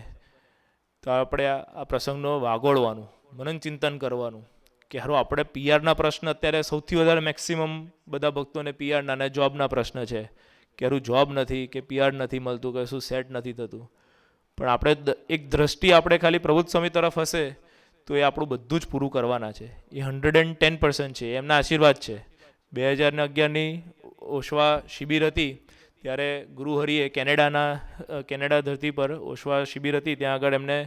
તો આપણે આ પ્રસંગનો વાગોળવાનું, મનન ચિંતન કરવાનું કે હારું આપણે પીઆરના પ્રશ્ન અત્યારે સૌથી વધારે મેક્સિમમ બધા ભક્તોને પીઆરના અને જોબના પ્રશ્ન છે કે હારું જોબ નથી કે પીઆર નથી મળતું કે શું સેટ નથી થતું. પણ આપણે એક દ્રષ્ટિ આપણે ખાલી પ્રભુત સ્વામી તરફ હશે તો એ આપણું બધું જ પૂરું કરવાના છે. એ 110% છે, એમના આશીર્વાદ છે. 2011ની ઓશવા શિબિર હતી ત્યારે ગુરુહરિએ કેનેડા ધરતી પર ઓશવા શિબિર હતી, ત્યાં આગળ એમને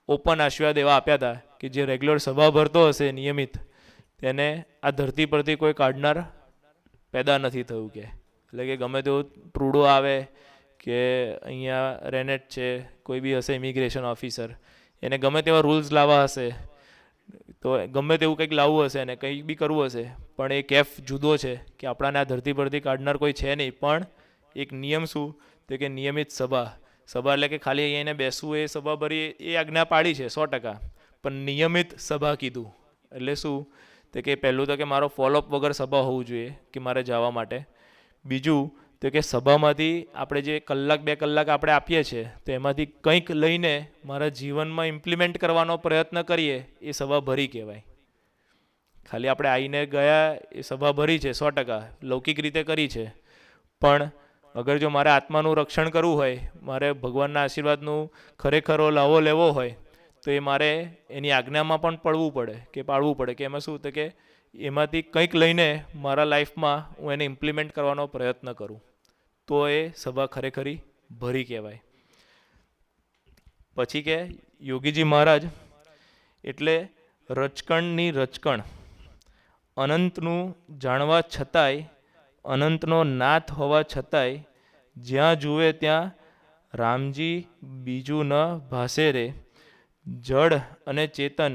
ઓપન આશીર્વાદ એવા આપ્યા હતા કે જે રેગ્યુલર સભા ભરતો હશે નિયમિત, તેને આ ધરતી પરથી કોઈ કાઢનાર પેદા નથી થયું. કે એટલે કે ગમે તેવું ટ્રુડો આવે કે અહીંયા રેનેટ છે, કોઈ બી હશે ઇમિગ્રેશન ઓફિસર, એને ગમે તેવા રૂલ્સ લાવવા હશે તો ગમે તેવું કંઈક લાવવું હશે અને કંઈક બી કરવું હશે, પણ એ કેફ જુદો છે કે આપણાને આ ધરતી પરથી કાઢનાર કોઈ છે નહીં. પણ એક નિયમ શું તો કે નિયમિત સભા એટલે કે ખાલી અહીંયા બેસવું એ સભા ભરી એ આજ્ઞા પાડી છે 100%, પણ નિયમિત સભા કીધું. એટલે શું તો કે પહેલું તો કે મારો ફોલોઅપ વગર સભા હોવું જોઈએ કે મારે જવા માટે. બીજું તો કે સભામાંથી આપણે જે 1-2 કલાક આપણે આપીએ છીએ તો એમાંથી કંઈક લઈને મારા જીવનમાં ઇમ્પ્લિમેન્ટ કરવાનો પ્રયત્ન કરીએ, એ સભા ભરી કહેવાય. ખાલી આપણે આવીને ગયા એ સભા ભરી છે 100%, લૌકિક રીતે કરી છે. પણ અગર જો મારે આત્માનું રક્ષણ કરવું હોય, મારે ભગવાનના આશીર્વાદનું ખરેખર લાવો લેવો હોય તો એ મારે એની આજ્ઞામાં પણ પાળવું પડે કે એમાં શું તો કે એમાંથી કંઈક લઈને મારા લાઈફમાં હું એને ઇમ્પ્લિમેન્ટ કરવાનો પ્રયત્ન કરું, તો એ સભા ખરેખરી ભરી કહેવાય. પછી કે યોગીજી મહારાજ એટલે રચકણની રચકણ, અનંતનું જાણવા છતાંય, અનંતનો નાથ હોવા છતાંય, જ્યાં જુએ ત્યાં રામજી બીજું ન ભાસે રે. જડ અને ચેતન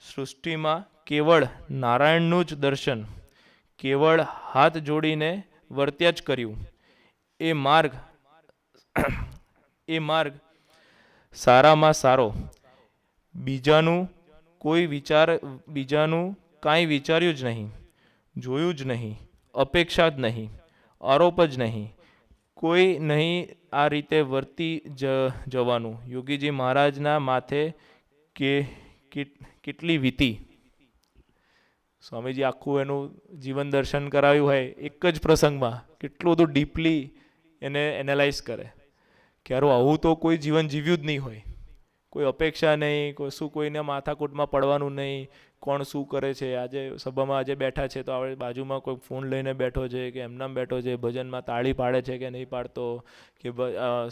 સૃષ્ટિમાં કેવળ નારાયણનું જ દર્શન, કેવળ હાથ જોડીને વર્ત્યા જ કર્યું. એ માર્ગ સારામાં સારો, બીજાનું કાંઈ વિચાર્યું જ નહીં, જોયું જ નહીં, અપેક્ષા જ નહીં, આરોપ જ નહીં, કોઈ નહીં આ રીતે વર્તી જવાનું. યોગીજી મહારાજના માથે કેટલી વીતી. સ્વામીજી આખું એનું જીવન દર્શન કરાવ્યું હોય એક જ પ્રસંગમાં, કેટલું બધું ડીપલી એને એનાલાઇઝ કરે કે યાર આવું તો કોઈ જીવન જીવ્યું જ નહીં હોય. કોઈ અપેક્ષા નહીં, કશું કોઈને માથાકૂટમાં પડવાનું નહીં, કોણ શું કરે છે. આજે સભામાં આજે બેઠા છે તો આપણે બાજુમાં કોઈ ફોન લઈને બેઠો છે કે એમનામ બેઠો છે, ભજનમાં તાળી પાડે છે કે નહીં પાડતો, કે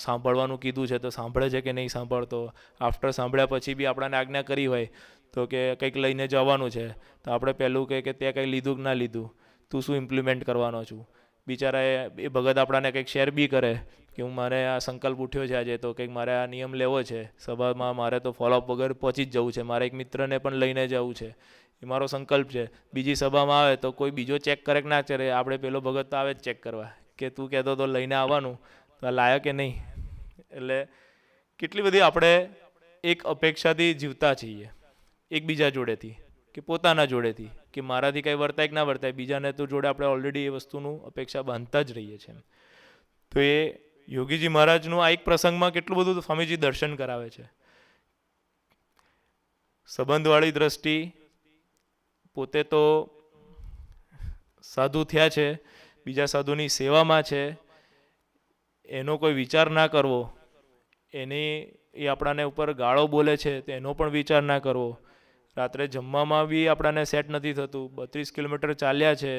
સાંભળવાનું કીધું છે તો સાંભળે છે કે નહીં સાંભળતો. આફ્ટર સાંભળ્યા પછી બી આપણને આજ્ઞા કરી હોય તો કે કંઈક લઈને જવાનું છે તો આપણે પહેલું કે તે કંઈ લીધું કે ના લીધું, તું શું ઇમ્પ્લિમેન્ટ કરવાનો છું. બિચારા એ ભગત આપણાને કંઈક શેર બી કરે કે હું મારે આ સંકલ્પ ઉઠ્યો છે આજે તો કંઈક મારે આ નિયમ લેવો છે સભામાં, મારે તો ફોલોઅપ વગર પહોંચી જ જવું છે, મારે એક મિત્રને પણ લઈને જવું છે, એ મારો સંકલ્પ છે. બીજી સભામાં આવે તો કોઈ બીજો ચેક કરે કે ના કરે, આપણે પેલો ભગત તો આવે જ ચેક કરવા કે તું કહેતો તો લઈને આવવાનું તો આ લાયક કે નહીં. એટલે કેટલી બધી આપણે એક અપેક્ષાથી જીવતા છીએ એકબીજા જોડેથી કે પોતાના જોડેથી, કે મારાથી કંઈ વર્તાય કે ના વર્તાય, બીજાને તો જોડે આપણે ઓલરેડી એ વસ્તુનું અપેક્ષા બાંધતા જ રહીએ છીએ. તો એ યોગીજી મહારાજનું આ એક પ્રસંગમાં કેટલું બધું સ્વામીજી દર્શન કરાવે છે. સંબંધવાળી દ્રષ્ટિ, પોતે તો સાધુ થયા છે, બીજા સાધુની સેવામાં છે, એનો કોઈ વિચાર ના કરવો, એ આપણાને ઉપર ગાળો બોલે છે તો એનો પણ વિચાર ના કરવો. રાત્રે જમવામાં બી આપણાને સેટ નથી થતું, 32 કિલોમીટર ચાલ્યા છે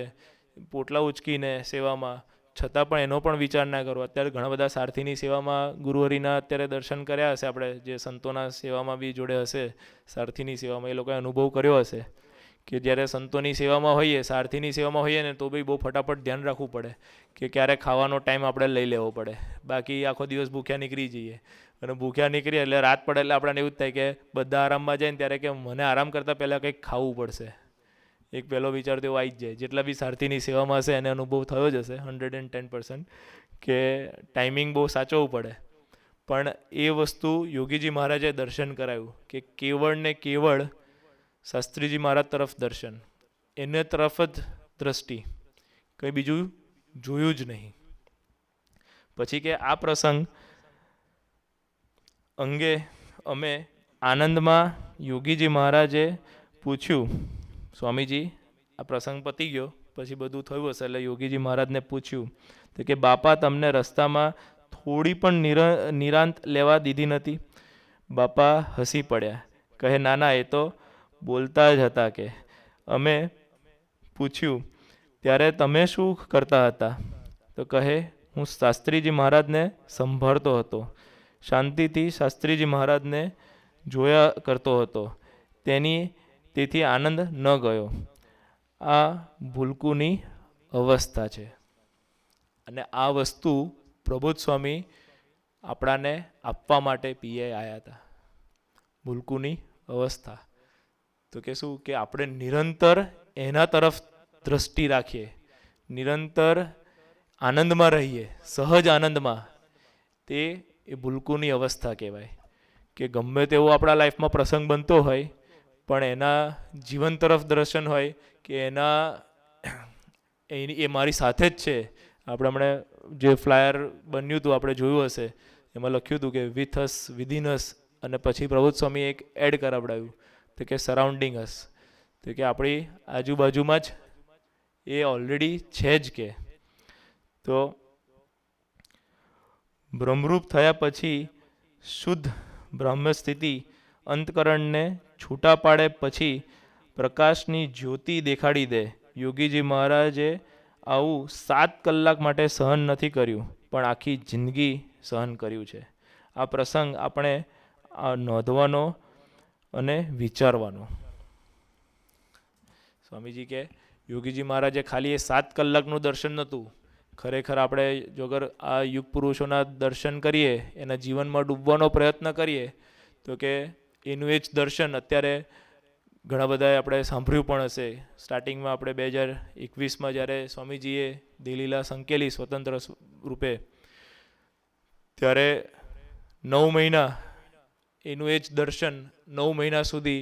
પોટલા ઉચકીને સેવામાં, છતાં પણ એનો પણ વિચાર ના કરવો. અત્યારે ઘણા બધા સારથીની સેવામાં ગુરુહરિના અત્યારે દર્શન કર્યા હશે, આપણે જે સંતોના સેવામાં બી જોડે હશે, સારથીની સેવામાં એ લોકોએ અનુભવ કર્યો હશે કે જ્યારે સંતોની સેવામાં હોઈએ, સારથીની સેવામાં હોઈએ ને તો બી બહુ ફટાફટ ધ્યાન રાખવું પડે કે ક્યારે ખાવાનો ટાઈમ આપણે લઈ લેવો પડે, બાકી આખો દિવસ ભૂખ્યા નીકળી જઈએ. અને ભૂખ્યા નીકળીએ એટલે રાત પડે એટલે આપણને એવું જ થાય કે બધા આરામમાં જાય ને ત્યારે કે મને આરામ કરતાં પહેલાં કંઈક ખાવું પડશે. એક પહેલો વિચાર તો એવો આવી જ જાય. જેટલા બી સારથીની સેવામાં હશે એને અનુભવ થયો જ હશે 110% કે ટાઈમિંગ બહુ સાચવવું પડે. પણ એ વસ્તુ યોગીજી મહારાજે દર્શન કરાવ્યું કે કેવળ ને કેવળ શાસ્ત્રીજી મહારાજ તરફ દર્શન, એને તરફ જ દ્રષ્ટિ, કંઈ બીજું જોયું જ નહીં. પછી કે આ પ્રસંગ અંગે અમે આનંદમાં યોગીજી મહારાજે પૂછ્યું, સ્વામીજી આ પ્રસંગ પતી ગયો પછી બધું થયું હશે એટલે યોગીજી મહારાજને પૂછ્યું તો કે બાપા તમને રસ્તામાં થોડી પણ નિરાંત લેવા દીધી નથી? બાપા હસી પડ્યા, કહે ના ના, એ તો બોલતા જ હતા. કે અમે પૂછ્યું ત્યારે તમે શું કરતા હતા? તો કહે હું શાસ્ત્રીજી મહારાજને સંભાળતો હતો, શાંતિથી શાસ્ત્રીજી મહારાજને જોયા કરતો હતો, તેથી આનંદ ન ગયો. આ ભૂલકુની અવસ્થા છે. અને આ વસ્તુ પ્રબોધ સ્વામી આપણાને આપવા માટે પીએ આવ્યા હતા, ભૂલકુની અવસ્થા. તો કે શું કે આપણે નિરંતર એના તરફ દ્રષ્ટિ રાખીએ, નિરંતર આનંદમાં રહીએ, સહજ આનંદમાં. તે એ ભૂલકુની અવસ્થા કહેવાય કે ગમે તેવો આપણા લાઈફમાં પ્રસંગ બનતો હોય પણ એના જીવન તરફ દર્શન હોય કે એ મારી સાથે જ છે. આપણે હમણાં જે ફ્લાયર બન્યું હતું આપણે જોયું હશે, એમાં લખ્યું હતું કે વિથ અસ, વિધિન અસ, અને પછી પ્રબોધ સ્વામી એક એડ કરાવડાવ્યું તો કે સરાઉન્ડિંગ અસ, તો કે આપણી આજુબાજુમાં જ એ ઓલરેડી છે જ. કે તો બ્રહ્મરૂપ થયા પછી શુદ્ધ બ્રહ્મ સ્થિતિ અંતકરણને છૂટા પાડે પછી પ્રકાશની જ્યોતિ દેખાડી દે. યોગીજી મહારાજે આવું 7 કલાક માટે સહન નથી કર્યું પણ આખી જિંદગી સહન કર્યું છે. આ પ્રસંગ આપણે નોંધવાનો અને વિચારવાનો. સ્વામીજી કે યોગીજી મહારાજે ખાલી એ 7 કલાકનું દર્શન નહોતું. ખરેખર આપણે જો અગર આ યુગ પુરુષોના દર્શન કરીએ, એના જીવનમાં ડૂબવાનો પ્રયત્ન કરીએ તો કે એનું એ જ દર્શન અત્યારે ઘણા બધાએ આપણે સાંભળ્યું પણ હશે. સ્ટાર્ટિંગમાં આપણે 2021માં જ્યારે સ્વામીજીએ દિલીલા સંકેલી સ્વતંત્ર રૂપે, ત્યારે 9 મહિના એનું એ જ દર્શન 9 મહિના સુધી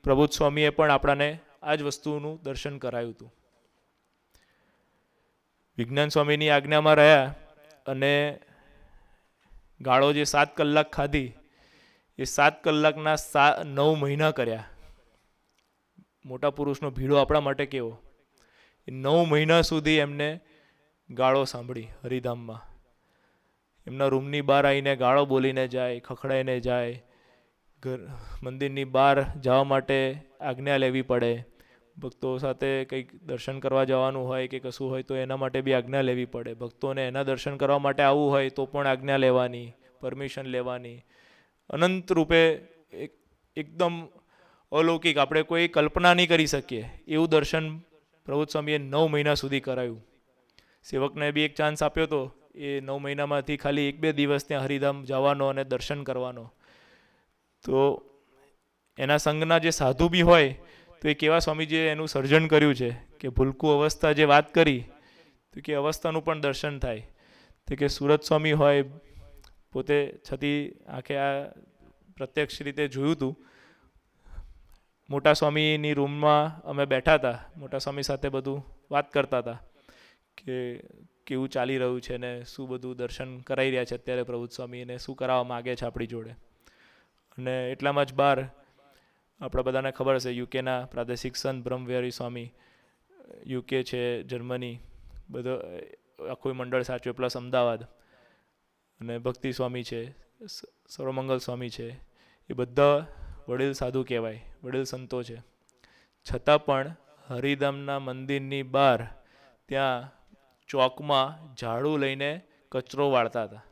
પ્રબોધ સ્વામીએ પણ આપણાને આ જ વસ્તુનું દર્શન કરાયું હતું. વિજ્ઞાન સ્વામીની આજ્ઞામાં રહ્યા અને ગાળો જે 7 કલાક ખાધી એ 7 કલાકના 9 મહિના કર્યા. મોટા પુરુષનો ભીડો આપણા માટે કેવો, એ 9 મહિના સુધી એમને ગાળો સાંભળી હરિધામમાં. એમના રૂમની બહાર આવીને ગાળો બોલીને જાય, ખખડાઈને જાય. મંદિરની બહાર જવા માટે આજ્ઞા લેવી પડે. ભક્તો સાથે કંઈક દર્શન કરવા જવાનું હોય કે કશું હોય તો એના માટે બી આજ્ઞા લેવી પડે. ભક્તોને એના દર્શન કરવા માટે આવવું હોય તો પણ આજ્ઞા લેવાની, પરમિશન લેવાની. અનંત રૂપે એકદમ અલૌકિક, આપણે કોઈ કલ્પના નહીં કરી શકીએ એવું દર્શન પ્રભુત સ્વામીએ 9 મહિના સુધી કરાયું. સેવકને બી એક ચાન્સ આપ્યો હતો એ 9 મહિનામાંથી ખાલી 1-2 દિવસ ત્યાં હરિધામ જવાનો અને દર્શન કરવાનો. તો એના સંઘના જે સાધુ બી હોય તો એ કેવા સ્વામીજીએ એનું સર્જન કર્યું છે કે ભૂલકું અવસ્થા જે વાત કરી તો કે અવસ્થાનું પણ દર્શન થાય. તો કે સુરત સ્વામી હોય, પોતે છતી આંખે આ પ્રત્યક્ષ રીતે જોયું હતું. મોટા સ્વામીની રૂમમાં અમે બેઠા હતા, મોટા સ્વામી સાથે બધું વાત કરતા હતા કે કેવું ચાલી રહ્યું છે ને શું બધું દર્શન કરાવી રહ્યા છે અત્યારે પ્રભુત સ્વામી અને શું કરાવવા માગે છે આપણી જોડે. અને એટલામાં જ બહાર આપણા બધાને ખબર હશે યુકેના પ્રાદેશિક સંત બ્રહ્મવિહારી સ્વામી, યુકે છે, જર્મની, બધો આખું મંડળ સાચવે, પ્લસ અમદાવાદ, અને ભક્તિ સ્વામી છે, સર્વમંગલ સ્વામી છે, એ બધા વડીલ સાધુ કહેવાય, વડીલ સંતો છે. છતાં પણ હરિધામના મંદિરની બહાર ત્યાં ચોકમાં ઝાડુ લઈને કચરો વાળતા હતા.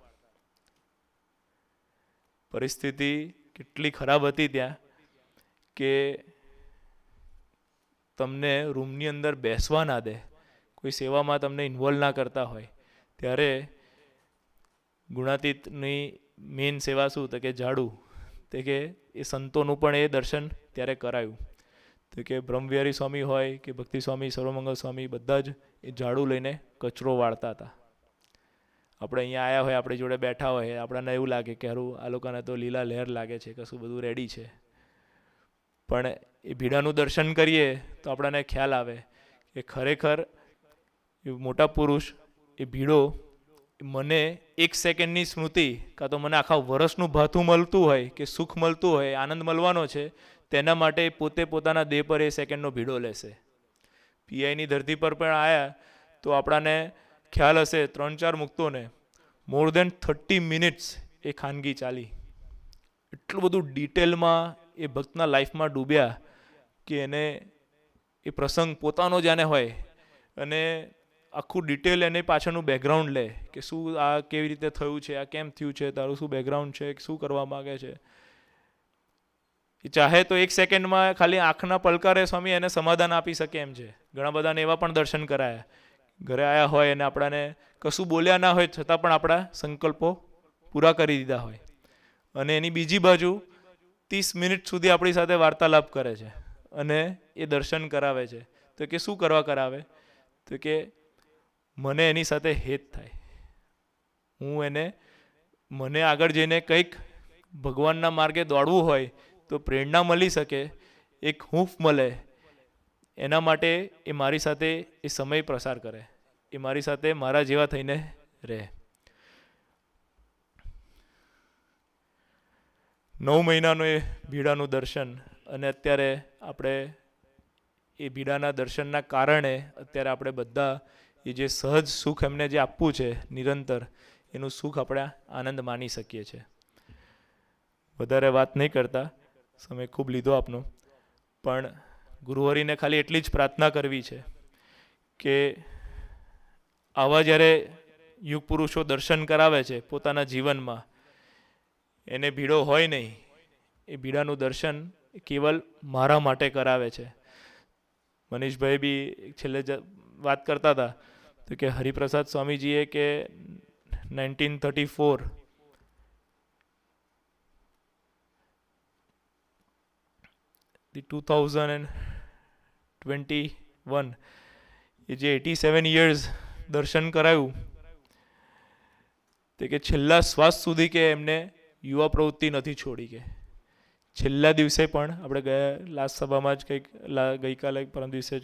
પરિસ્થિતિ કેટલી ખરાબ હતી ત્યાં કે તમને રૂમની અંદર બેસવા ના દે, કોઈ સેવામાં તમને ઇન્વોલ્વ ના કરતા હોય. ત્યારે ગુણાતીતની મેઇન સેવા શું તો કે ઝાડુ, તે કે એ સંતોનું પણ એ દર્શન ત્યારે કરાયું. તો કે બ્રહ્મવિહારી સ્વામી હોય કે ભક્તિ સ્વામી, સર્વમંગલ સ્વામી, બધા જ એ ઝાડુ લઈને કચરો વાળતા હતા. આપણે અહીંયા આવ્યા હોય, આપણી જોડે બેઠા હોય, આપણને એવું લાગે કે હારું આ લોકોને તો લીલા લહેર લાગે છે, કશું બધું રેડી છે. પણ એ ભીડાનું દર્શન કરીએ તો આપણને ખ્યાલ આવે કે ખરેખર એ મોટા પુરુષ, એ ભીડો મને 1 સેકન્ડની સ્મૃતિ કાં તો મને આખા વર્ષનું ભાથું મળતું હોય કે સુખ મળતું હોય, આનંદ મળવાનો છે, તેના માટે પોતે પોતાના દેહ પર એ સેકન્ડનો ભીડો લેશે. પીઆઈની ધરતી પર પણ આવ્યા તો આપણાને ખ્યાલ હશે 3-4 મુક્તોને મોર દેન 30 મિનિટ્સ એ ખાનગી ચાલી. એટલું બધું ડિટેલમાં એ ભક્તના લાઈફમાં ડૂબ્યા કે એને એ પ્રસંગ પોતાનો જાણે હોય અને આખું ડિટેલ એને પાછળનું બેકગ્રાઉન્ડ લે કે શું આ કેવી રીતે થયું છે, આ કેમ થયું છે, તારું શું બેકગ્રાઉન્ડ છે, શું કરવા માગે છે. એ ચાહે તો 1 સેકન્ડમાં ખાલી આંખના પલકારે સ્વામી એને સમાધાન આપી શકે એમ છે. ઘણા બધાને એવા પણ દર્શન કરાયા, ઘરે આવ્યા હોય અને આપણાને કશું બોલ્યા ના હોય છતાં પણ આપણા સંકલ્પો પૂરા કરી દીધા હોય. અને એની બીજી બાજુ 30 મિનિટ સુધી આપણી સાથે વાર્તાલાપ કરે છે અને એ દર્શન કરાવે છે. તો કે શું કરવા કરાવે તો કે મને એની સાથે હેત થાય, મને આગળ જઈને કંઈક ભગવાનના માર્ગે દોડવું હોય તો પ્રેરણા મળી શકે, એક હૂંફ મળે, એના માટે એ મારી સાથે એ સમય પ્રસાર કરે, એ મારી સાથે મારા જેવા થઈને રહે. 9 મહિનાનું એ ભીડાનું દર્શન, અને અત્યારે આપણે એ ભીડાના દર્શનના કારણે અત્યારે આપણે બધા એ જે સહજ સુખ એમને જે આપવું છે નિરંતર, એનું સુખ આપણે આનંદ માણી શકીએ છીએ. વધારે વાત નહીં કરતા, સમય ખૂબ લીધો આપનો, પણ ગુરુહરિને ખાલી એટલી જ પ્રાર્થના કરવી છે કે આવા જ્યારે યુગ પુરુષો દર્શન કરાવે છે પોતાના જીવનમાં, એને ભીડો હોય નહીં, એ ભીડાનું દર્શન કેવલ મારા માટે કરાવે છે. મનીષભાઈ બી છેલ્લે વાત કરતા હતા તો કે હરિપ્રસાદ સ્વામીજીએ કે 1934 2021 એ જે 87 years દર્શન કરાયું તે કે છેલ્લા શ્વાસ સુધી કે એમને યુવા પ્રવૃત્તિ નથી છોડી. કે છેલ્લા દિવસે પણ આપણે ગયા લાસ્ટ સભામાં જ ગઈકાલે પરમ દિવસે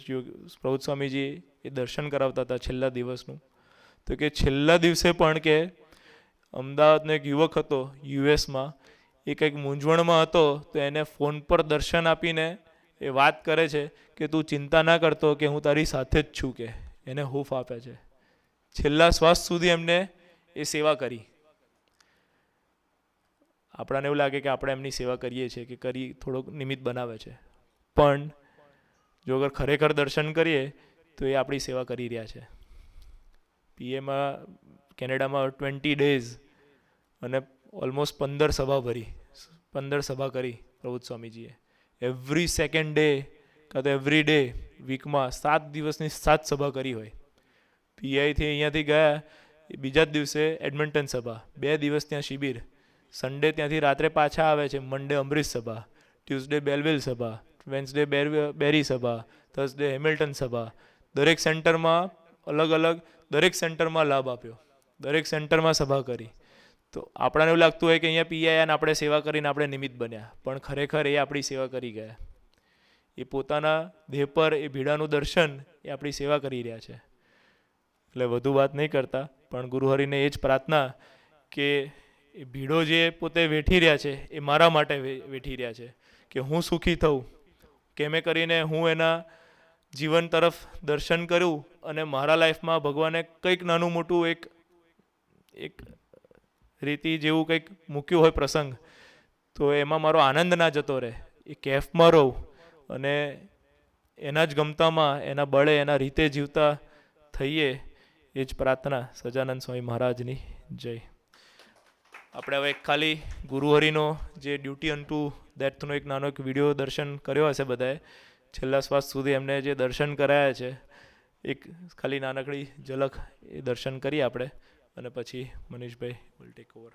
પ્રભુત સ્વામીજી એ દર્શન કરાવતા હતા છેલ્લા દિવસનું, તો કે છેલ્લા દિવસે પણ કે અમદાવાદનો એક યુવક હતો યુએસમાં, એ કંઈક મૂંઝવણમાં હતો, તો એને ફોન પર દર્શન આપીને એ વાત કરે છે કે તું ચિંતા ના કરતો કે હું તારી સાથે જ છું, કે એને હૂફ આપે છે. છેલ્લા શ્વાસ સુધી એમને એ સેવા કરી. આપણને એવું લાગે કે આપણે એમની સેવા કરીએ છીએ કે કરી થોડોક નિમિત્ત બનાવે છે, પણ જો અગર ખરેખર દર્શન કરીએ તો એ આપણી સેવા કરી રહ્યા છે. પીએમાં કેનેડામાં 20 days અને ઓલમોસ્ટ 15 સભા ભરી, 15 સભા કરી પ્રભુત સ્વામીજીએ. એવરી સેકન્ડ ડે કાં તો એવરી ડે વીકમાં 7 દિવસની 7 સભા કરી હોય. પીઆઈથી અહીંયાથી ગયા બીજા જ દિવસે એડમિન્ટન સભા, 2 દિવસ ત્યાં શિબિર, સન્ડે ત્યાંથી રાત્રે પાછા આવે છે, મંડે અમૃત સભા, ટ્યુઝડે બેલવિલ સભા, વેન્સડે બેરી સભા, થર્સડે હેમિલ્ટન સભા. દરેક સેન્ટરમાં અલગ અલગ, દરેક સેન્ટરમાં લાભ આપ્યો, દરેક સેન્ટરમાં સભા કરી. તો આપણને એવું લાગતું હોય કે અહીંયા પીઆઈ અને આપણે સેવા કરીને આપણે નિમિત્ત બન્યા, પણ ખરેખર એ આપણી સેવા કરી ગયા. એ પોતાના દેહ પર એ ભીડાનું દર્શન એ આપણી સેવા કરી રહ્યા છે. એટલે વધુ વાત નહીં કરતા, પણ ગુરુહરિને એ જ પ્રાર્થના કે એ ભીડો જે પોતે વેઠી રહ્યા છે એ મારા માટે વેઠી રહ્યા છે, કે હું સુખી થઉં, કેમે કરીને હું એના જીવન તરફ દર્શન કરું અને મારા લાઈફમાં ભગવાને કંઈક નાનું મોટું એક રીતિ જેવું કંઈક મૂક્યું હોય પ્રસંગ, તો એમાં મારો આનંદ ના જતો રહે, એ કેફમાં રહું અને એના જ ગમતામાં, એના બળે, એના રીતે જીવતા થઈએ. એ જ પ્રાર્થના સજાનંદ સ્વામી મહારાજની જય. આપણે હવે ખાલી ગુરુહરિનો જે ડ્યુટી અન્ટુ ડેથનો એક નાનો એક વિડીયો દર્શન કર્યો હશે બધાએ, છેલ્લા શ્વાસ સુધી એમને જે દર્શન કરાયા છે, એક ખાલી નાનકડી ઝલક એ દર્શન કરીએ આપણે, અને પછી મનીષભાઈ વિલ ટેક ઓવર.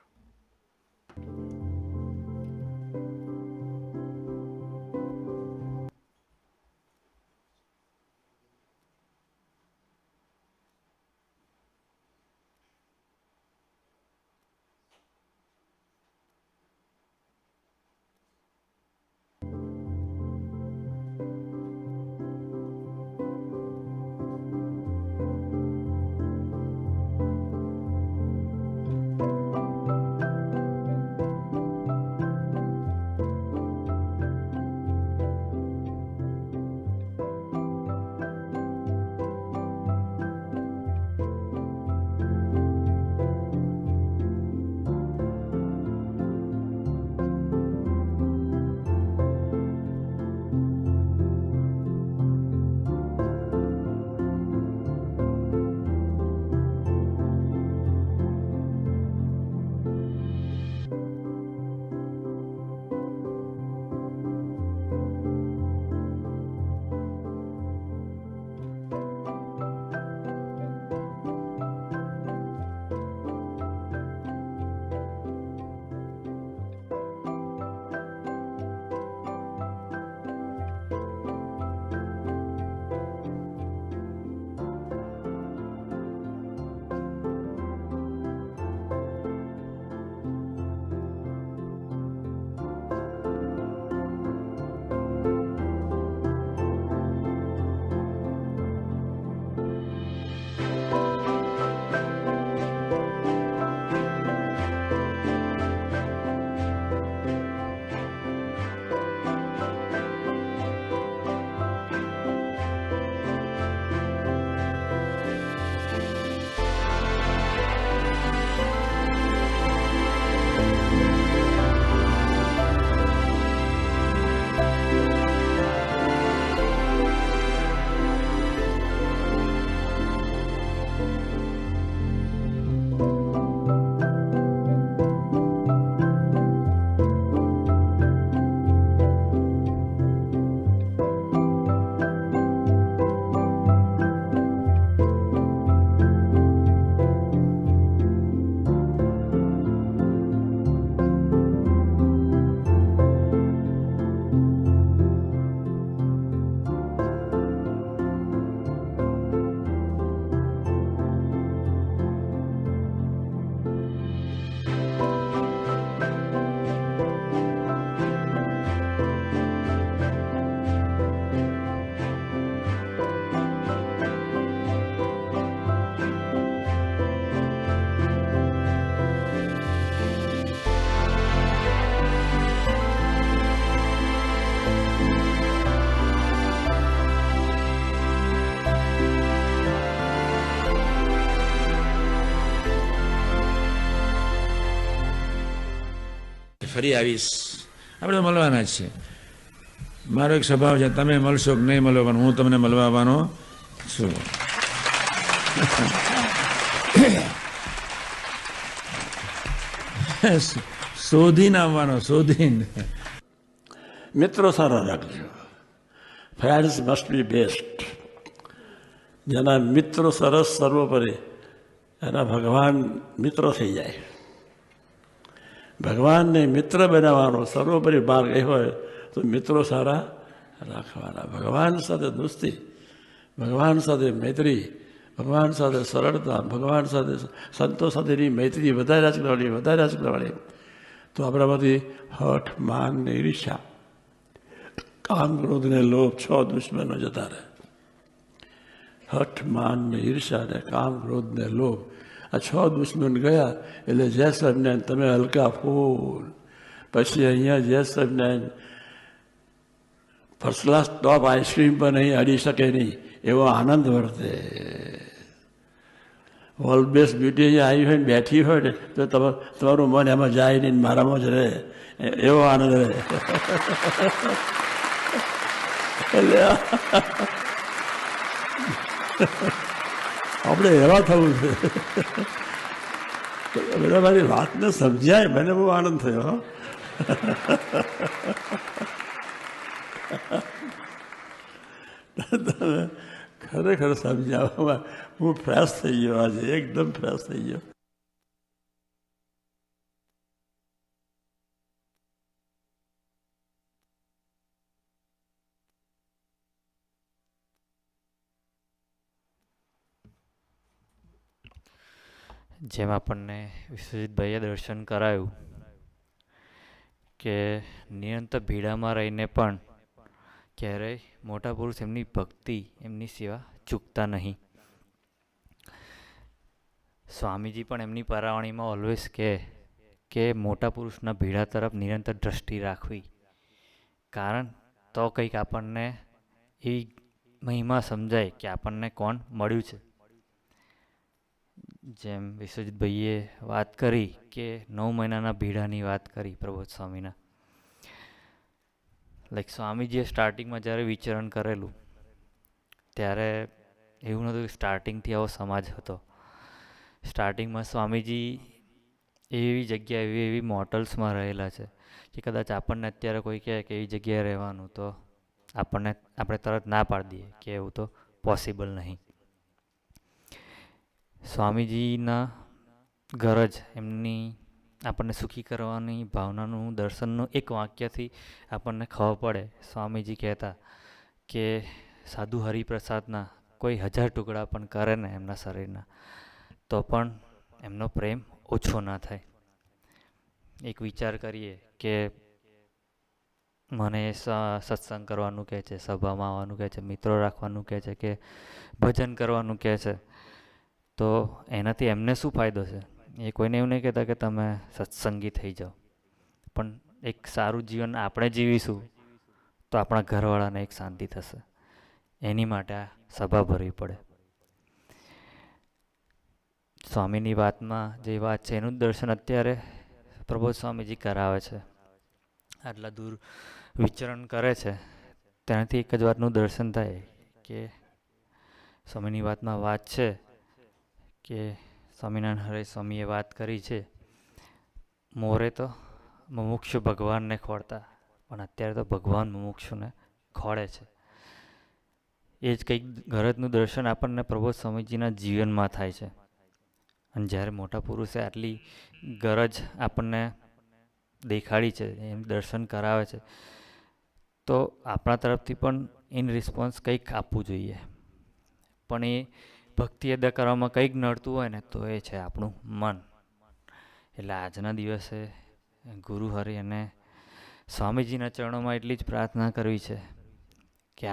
ફરી આવીશ. આપણે મળવાના જ છે. મારો એક સ્વભાવ છે, તમે મળશો કે નહીં મળો, પણ હું તમને મળવા આવવાનો છું. શોધીને આવવાનો, શોધીને. મિત્રો સારા રાખજો. Friends must be best. જેના મિત્રો સરસ સર્વોપરી એના ભગવાન મિત્રો થઈ જાય. ભગવાનને મિત્ર બનાવવાનો સર્વોપરી માર્ગ એ હોય તો મિત્રો સારા રાખવાના. ભગવાન સાથે દોસ્તી, ભગવાન સાથે મૈત્રી, ભગવાન સાથે સરળતા, ભગવાન સાથે સંતો સાથેની મૈત્રી વધારે જ કરવાની. તો આપણામાંથી હઠ, માન ને ઈર્ષ્યા, કામ, ક્રોધ ને લોભ 6 દુશ્મનો જતા રહે. હઠ, માન ને ઈર્ષ્યા ને કામ, ક્રોધ ને લોભ, આ 6 દુશ્મન ગયા એટલે જય સ્વામિનારાયણ તમે હલકા ફૂલ. પછી અહીંયા જય Swaminarayan first class top ice cream પણ અહીં અડી શકે નહીં એવો આનંદ વર્તે. વર્લ્ડ બેસ્ટ બ્યુટી અહીંયા આવી હોય ને બેઠી હોય ને તો તમારું મન એમાં જાય નહીં, મારામાં જ રહે, એવો આનંદ રહે. એટલે આપણે એવા થવું છે. બધા મારી વાતને સમજાય, મને બહુ આનંદ થયો. ખરેખર સમજાવવામાં હું ફ્રેશ થઈ ગયો. આજે એકદમ ફ્રેશ થઈ ગયો. જેમ આપણને વિશ્વજીતભાઈએ દર્શન કરાયું કે નિરંતર ભીડામાં રહીને પણ ક્યારેય મોટા પુરુષ એમની ભક્તિ, એમની સેવા ચૂકતા નહીં. સ્વામીજી પણ એમની પરાવણીમાં ઓલવેઝ કહે કે મોટા પુરુષના ભીડા તરફ નિરંતર દ્રષ્ટિ રાખવી. કારણ તો કંઈક આપણને એ મહિમા સમજાય કે આપણને કોણ મળ્યું છે. જેમ વિશ્વજીતભાઈએ વાત કરી કે 9 મહિનાના ભીડાની વાત કરી પ્રબોધ સ્વામીના. લાઈક સ્વામીજીએ સ્ટાર્ટિંગમાં જ્યારે વિચરણ કરેલું ત્યારે એવું નહોતું કે સ્ટાર્ટિંગથી આવો સમાજ હતો. સ્ટાર્ટિંગમાં સ્વામીજી એવી જગ્યા, એવી મોટલ્સમાં રહેલા છે કે કદાચ આપણને અત્યારે કોઈ કહે કે એવી જગ્યાએ રહેવાનું તો આપણે તરત ના પાડી દઈએ કે એવું તો પોસિબલ નહીં. સ્વામીજીના ઘર જ એમની આપણને સુખી કરવાની ભાવનાનું દર્શનનું એક વાક્યથી આપણને ખબર પડે. સ્વામીજી કહેતા કે સાધુ હરિપ્રસાદના કોઈ 1000 ટુકડા પણ કરે ને એમના શરીરના તો પણ એમનો પ્રેમ ઓછો ના થાય. એક વિચાર કરીએ કે મને સત્સંગ કરવાનું કહે છે, સભામાં આવવાનું કહે છે, મિત્રો રાખવાનું કહે છે કે ભજન કરવાનું કહે છે, તો એનાથી એમને શું ફાયદો છે? એ કોઈને એવું નહીં કહેતા કે તમે સત્સંગી થઈ જાઓ, પણ એક સારું જીવન આપણે જીવીશું તો આપણા ઘરવાળાને એક શાંતિ થશે. એની માટે આ સભા ભરવી પડે. સ્વામીની વાતમાં જે વાત છે એનું દર્શન અત્યારે પ્રબોધ સ્વામીજી કરાવે છે. આટલા દૂર વિચરણ કરે છે તેનાથી એક જ વાતનું દર્શન થાય કે સ્વામીની વાતમાં વાત છે કે સ્વામિનારાયણ હરે સ્વામીએ વાત કરી છે, મોરે તો મુમુક્ષુ ભગવાનને ખોળતા, પણ અત્યારે તો ભગવાન મુમુક્ષુને ખોળે છે. એ જ કંઈક ગરજનું દર્શન આપણને પ્રબોધ સ્વામીજીના જીવનમાં થાય છે. અને જ્યારે મોટા પુરુષે આટલી ગરજ આપણને દેખાડી છે, એમ દર્શન કરાવે છે, તો આપણા તરફથી પણ ઇન રિસ્પોન્સ કંઈક આપવું જોઈએ. પણ એ ભક્તિ અદા કરવામાં કંઈક નડતું હોય ને તો એ છે આપણું મન. એટલે આજના દિવસે ગુરુ હરિ અને સ્વામીજીના ચરણોમાં એટલી જ પ્રાર્થના કરવી છે કે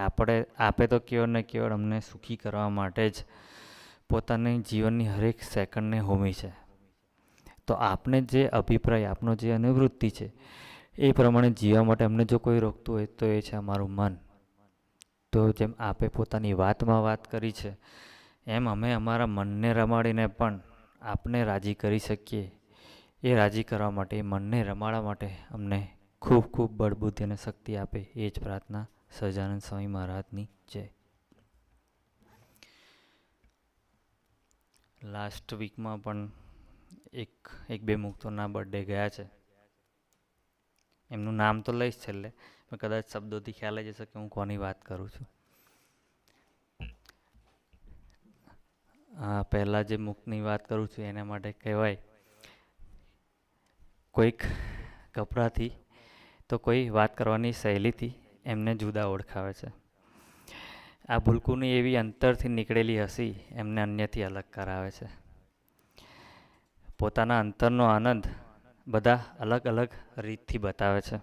આપે તો કેવળ ને કેવળ અમને સુખી કરવા માટે જ પોતાની જીવનની હરેક સેકન્ડને હોમી છે. તો આપને જે અભિપ્રાય, આપનો જે અનુવૃત્તિ છે એ પ્રમાણે જીવવા માટે અમને જો કોઈ રોકતું હોય તો એ છે અમારું મન. તો જેમ આપે પોતાની વાતમાં વાત કરી છે એમ અમે અમારા મનને રમાડીને પણ આપને રાજી કરી શકીએ એ રાજી કરવા માટે, એ મનને રમાડવા માટે અમને ખૂબ ખૂબ બળબુદ્ધિ અને શક્તિ આપે, એ જ પ્રાર્થના. સહજાનંદ સ્વામી મહારાજની જય. લાસ્ટ વીકમાં પણ એક બે મુક્તોના બર્થડે ગયા છે. એમનું નામ તો લઈશ છેલ્લે, પણ કદાચ શબ્દોથી ખ્યાલ આવી જશે કે હું કોની વાત કરું છું. હા, પહેલાં જે મુક્તની વાત કરું છું એના માટે કહેવાય, કોઈક કપડાથી તો કોઈ વાત કરવાની શૈલીથી એમને જુદા ઓળખાવે છે. આ ભૂલકુની એવી અંતરથી નીકળેલી હસી એમને અન્યથી અલગ કરાવે છે. પોતાના અંતરનો આનંદ બધા અલગ અલગ રીતથી બતાવે છે.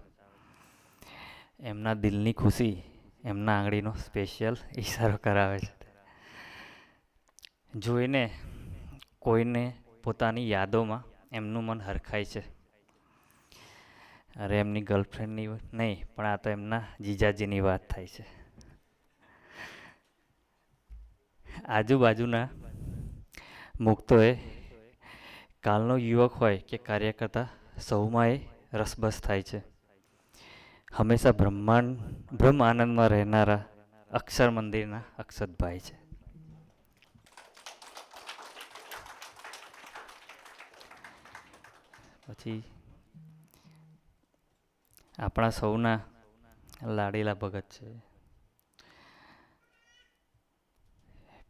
એમના દિલની ખુશી એમના આંગળીનો સ્પેશિયલ ઈશારો કરાવે છે. જોઈને કોઈને પોતાની યાદોમાં એમનું મન હરખાય છે. અરે એમની ગર્લફ્રેન્ડની નહીં, પણ આ તો એમના જીજાજીની વાત થાય છે. આજુબાજુના મુક્તોએ કાલનો યુવક હોય કે કાર્યકર્તા સૌમાં એ રસબસ થાય છે. હંમેશા બ્રહ્મ આનંદમાં રહેનારા અક્ષર મંદિરના અક્ષતભાઈ છે. પછી આપણા સૌના લાડીલા ભગત છે.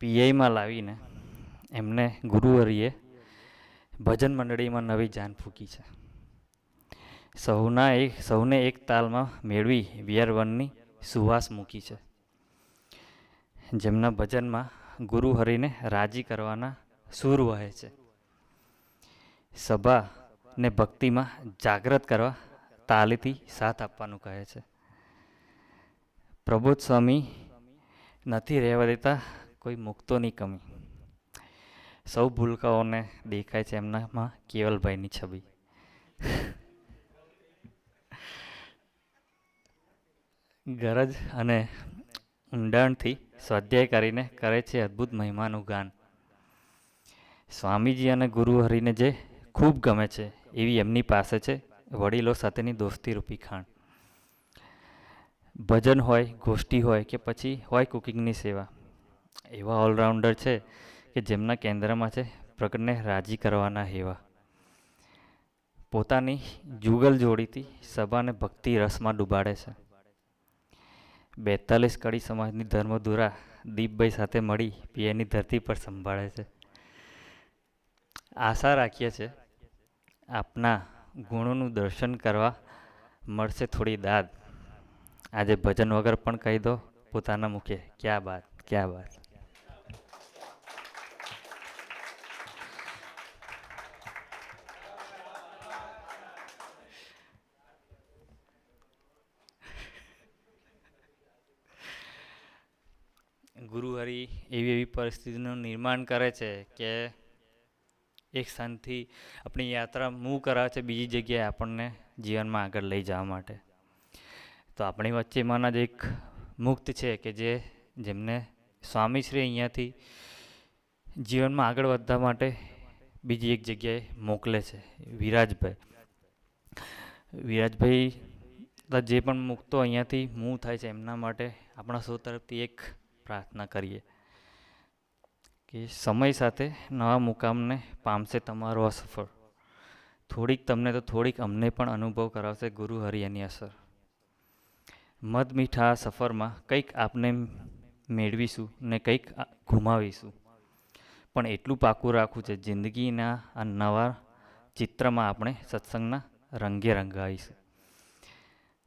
પીઆઈમાં લાવીને એમને ગુરુવરીએ ભજન મંડળીમાં નવી જાન ફૂંકી છે. સૌને એક તાલમાં મેળવી વિયરવનની સુવાસ મૂકી છે. જેમના ભજનમાં ગુરુ હરિને રાજી કરવાના સૂર વહે છે. સભા ને ભક્તિમાં જાગૃત કરવા તાલીથી સાથ આપવાનું કહે છે. પ્રબોધ સ્વામી નથી રહેવા દેતા કોઈ મુક્તોની કમી. સૌ ભૂલકાઓને દેખાય છે એમનામાં કેવલભાઈની છબી. ગરજ અને ઊંડાણથી સ્વાધ્યાય કરીને કરે છે અદ્ભુત મહિમાનું ગાન. સ્વામીજી અને ગુરુ હરિને જે ખૂબ ગમે છે એવી એમની પાસે છે વડીલો સાથેની દોસ્તી રૂપી ખાણ. ભજન હોય, ગોષ્ઠી હોય કે પછી હોય કુકિંગની સેવા, એવા ઓલરાઉન્ડર છે કે જેમના કેન્દ્રમાં છે પ્રગટને રાજી કરવાના હેવા. પોતાની જુગલ જોડીથી સભાને ભક્તિ રસમાં ડૂબાડે છે. 42 કડી સમાજની ધર્મધુરા દીપભાઈ સાથે મળી પીએની ધરતી પર સંભાળે છે. આશા રાખીએ છીએ આપના ગુણોનું દર્શન કરવા મળશે થોડી દાદ. આજે ભજન વગર પણ કહી દો પોતાના મુખે, ક્યાં બાત, ક્યાં બાત. ગુરુ હરિ એવી પરિસ્થિતિનું નિર્માણ કરે છે કે એક સ્થાનથી આપણી યાત્રા મૂવ કરાવે છે બીજી જગ્યાએ આપણને જીવનમાં આગળ લઈ જવા માટે. તો આપણી વચ્ચેમાંના જ એક મુક્ત છે કે જેમને સ્વામીશ્રી અહીંયાથી જીવનમાં આગળ વધવા માટે બીજી એક જગ્યાએ મોકલે છે. વિરાજભાઈ જે પણ મુક્તો અહીંયાથી મૂવ થાય છે એમના માટે આપણા સૌ તરફથી એક પ્રાર્થના કરીએ કે સમય સાથે નવા મુકામને પામશે તમારો આ સફર. થોડીક તમને તો થોડીક અમને પણ અનુભવ કરાવશે ગુરુ હરિ એની અસર. મધ મીઠા આ સફરમાં કંઈક આપને મેળવીશું ને કંઈક ગુમાવીશું, પણ એટલું પાકું રાખવું છે જિંદગીના આ નવા ચિત્રમાં આપણે સત્સંગના રંગે રંગાવીશું.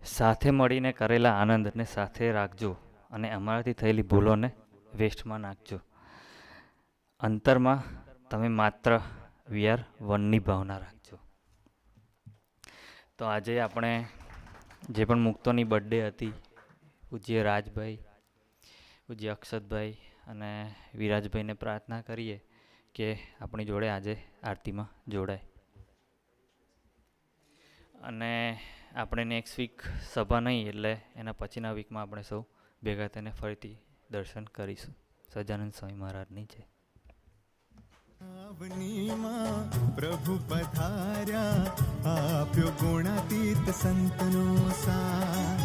સાથે મળીને કરેલા આનંદને સાથે રાખજો અને અમારાથી થયેલી ભૂલોને વેસ્ટમાં નાખજો. અંતરમાં તમે માત્ર વી આર વનની ભાવના રાખજો. તો આજે આપણે જે પણ મુક્તોની બર્થડે હતી, પૂજ્ય રાજભાઈ, પૂજ્ય અક્ષતભાઈ અને વિરાજભાઈને પ્રાર્થના કરીએ કે આપણી જોડે આજે આરતીમાં જોડાય. અને આપણે નેક્સ્ટ વીક સભા નહીં એટલે એના પછીના વીકમાં આપણે સૌ ભેગા થઈને ફરીથી દર્શન કરીશું. સહજાનંદ સ્વામી મહારાજની જય. પ્રભુ પધાર્યા આપ્યો ગુણાતીત સંતનો સાર.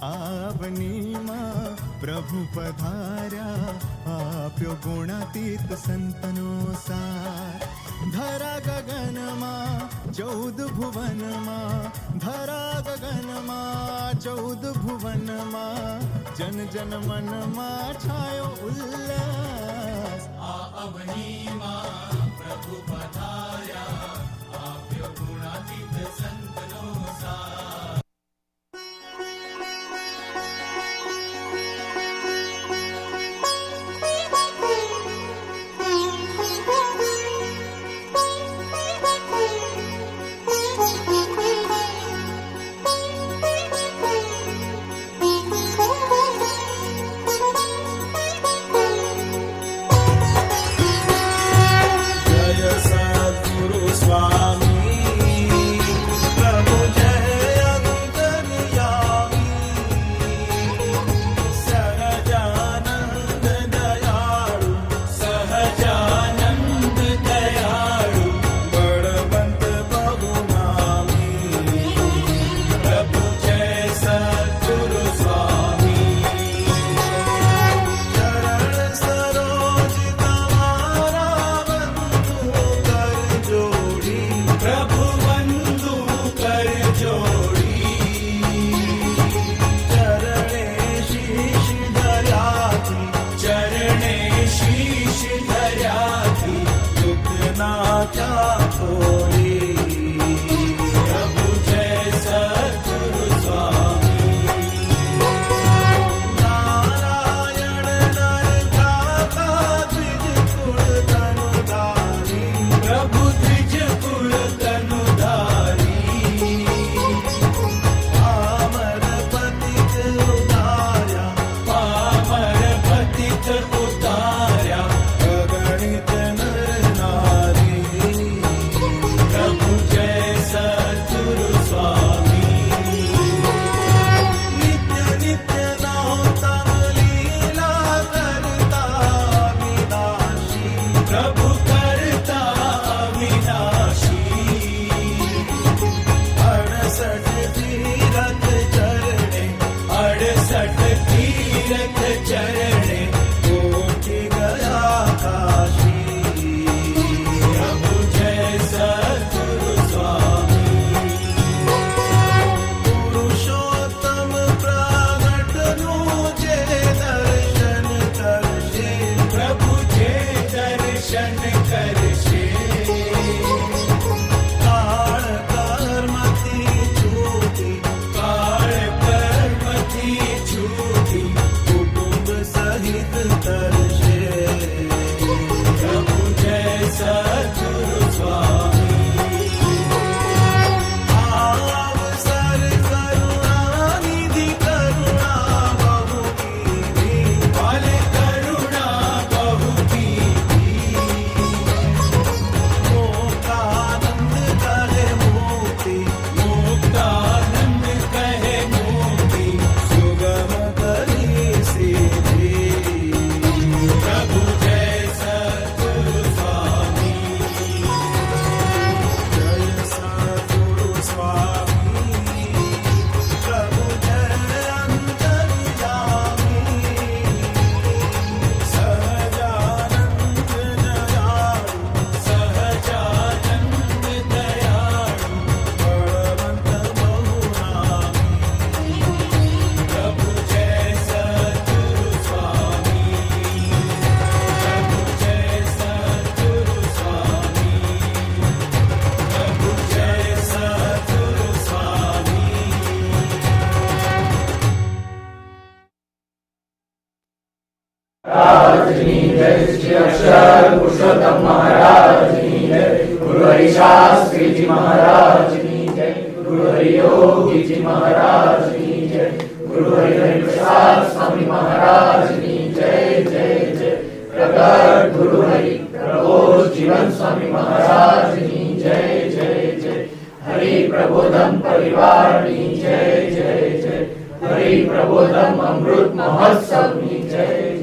આવનીમાં પ્રભુ પધાર્યા આપ્યો ગુણાતીત સંતનો સાર. ધરા ગગનમાં 14 ભુવનમાં, ધરા ગગનમાં 14 ભુવનમાં, જન જન મનમાં છાયો ઉલ્લાસ. આ અવનીમાં પ્રભુ પધાર્યા આપ્યો ગુણાતીત સંતનો સાર. પ્રબોધમ અમૃત મહોત્સવની જય.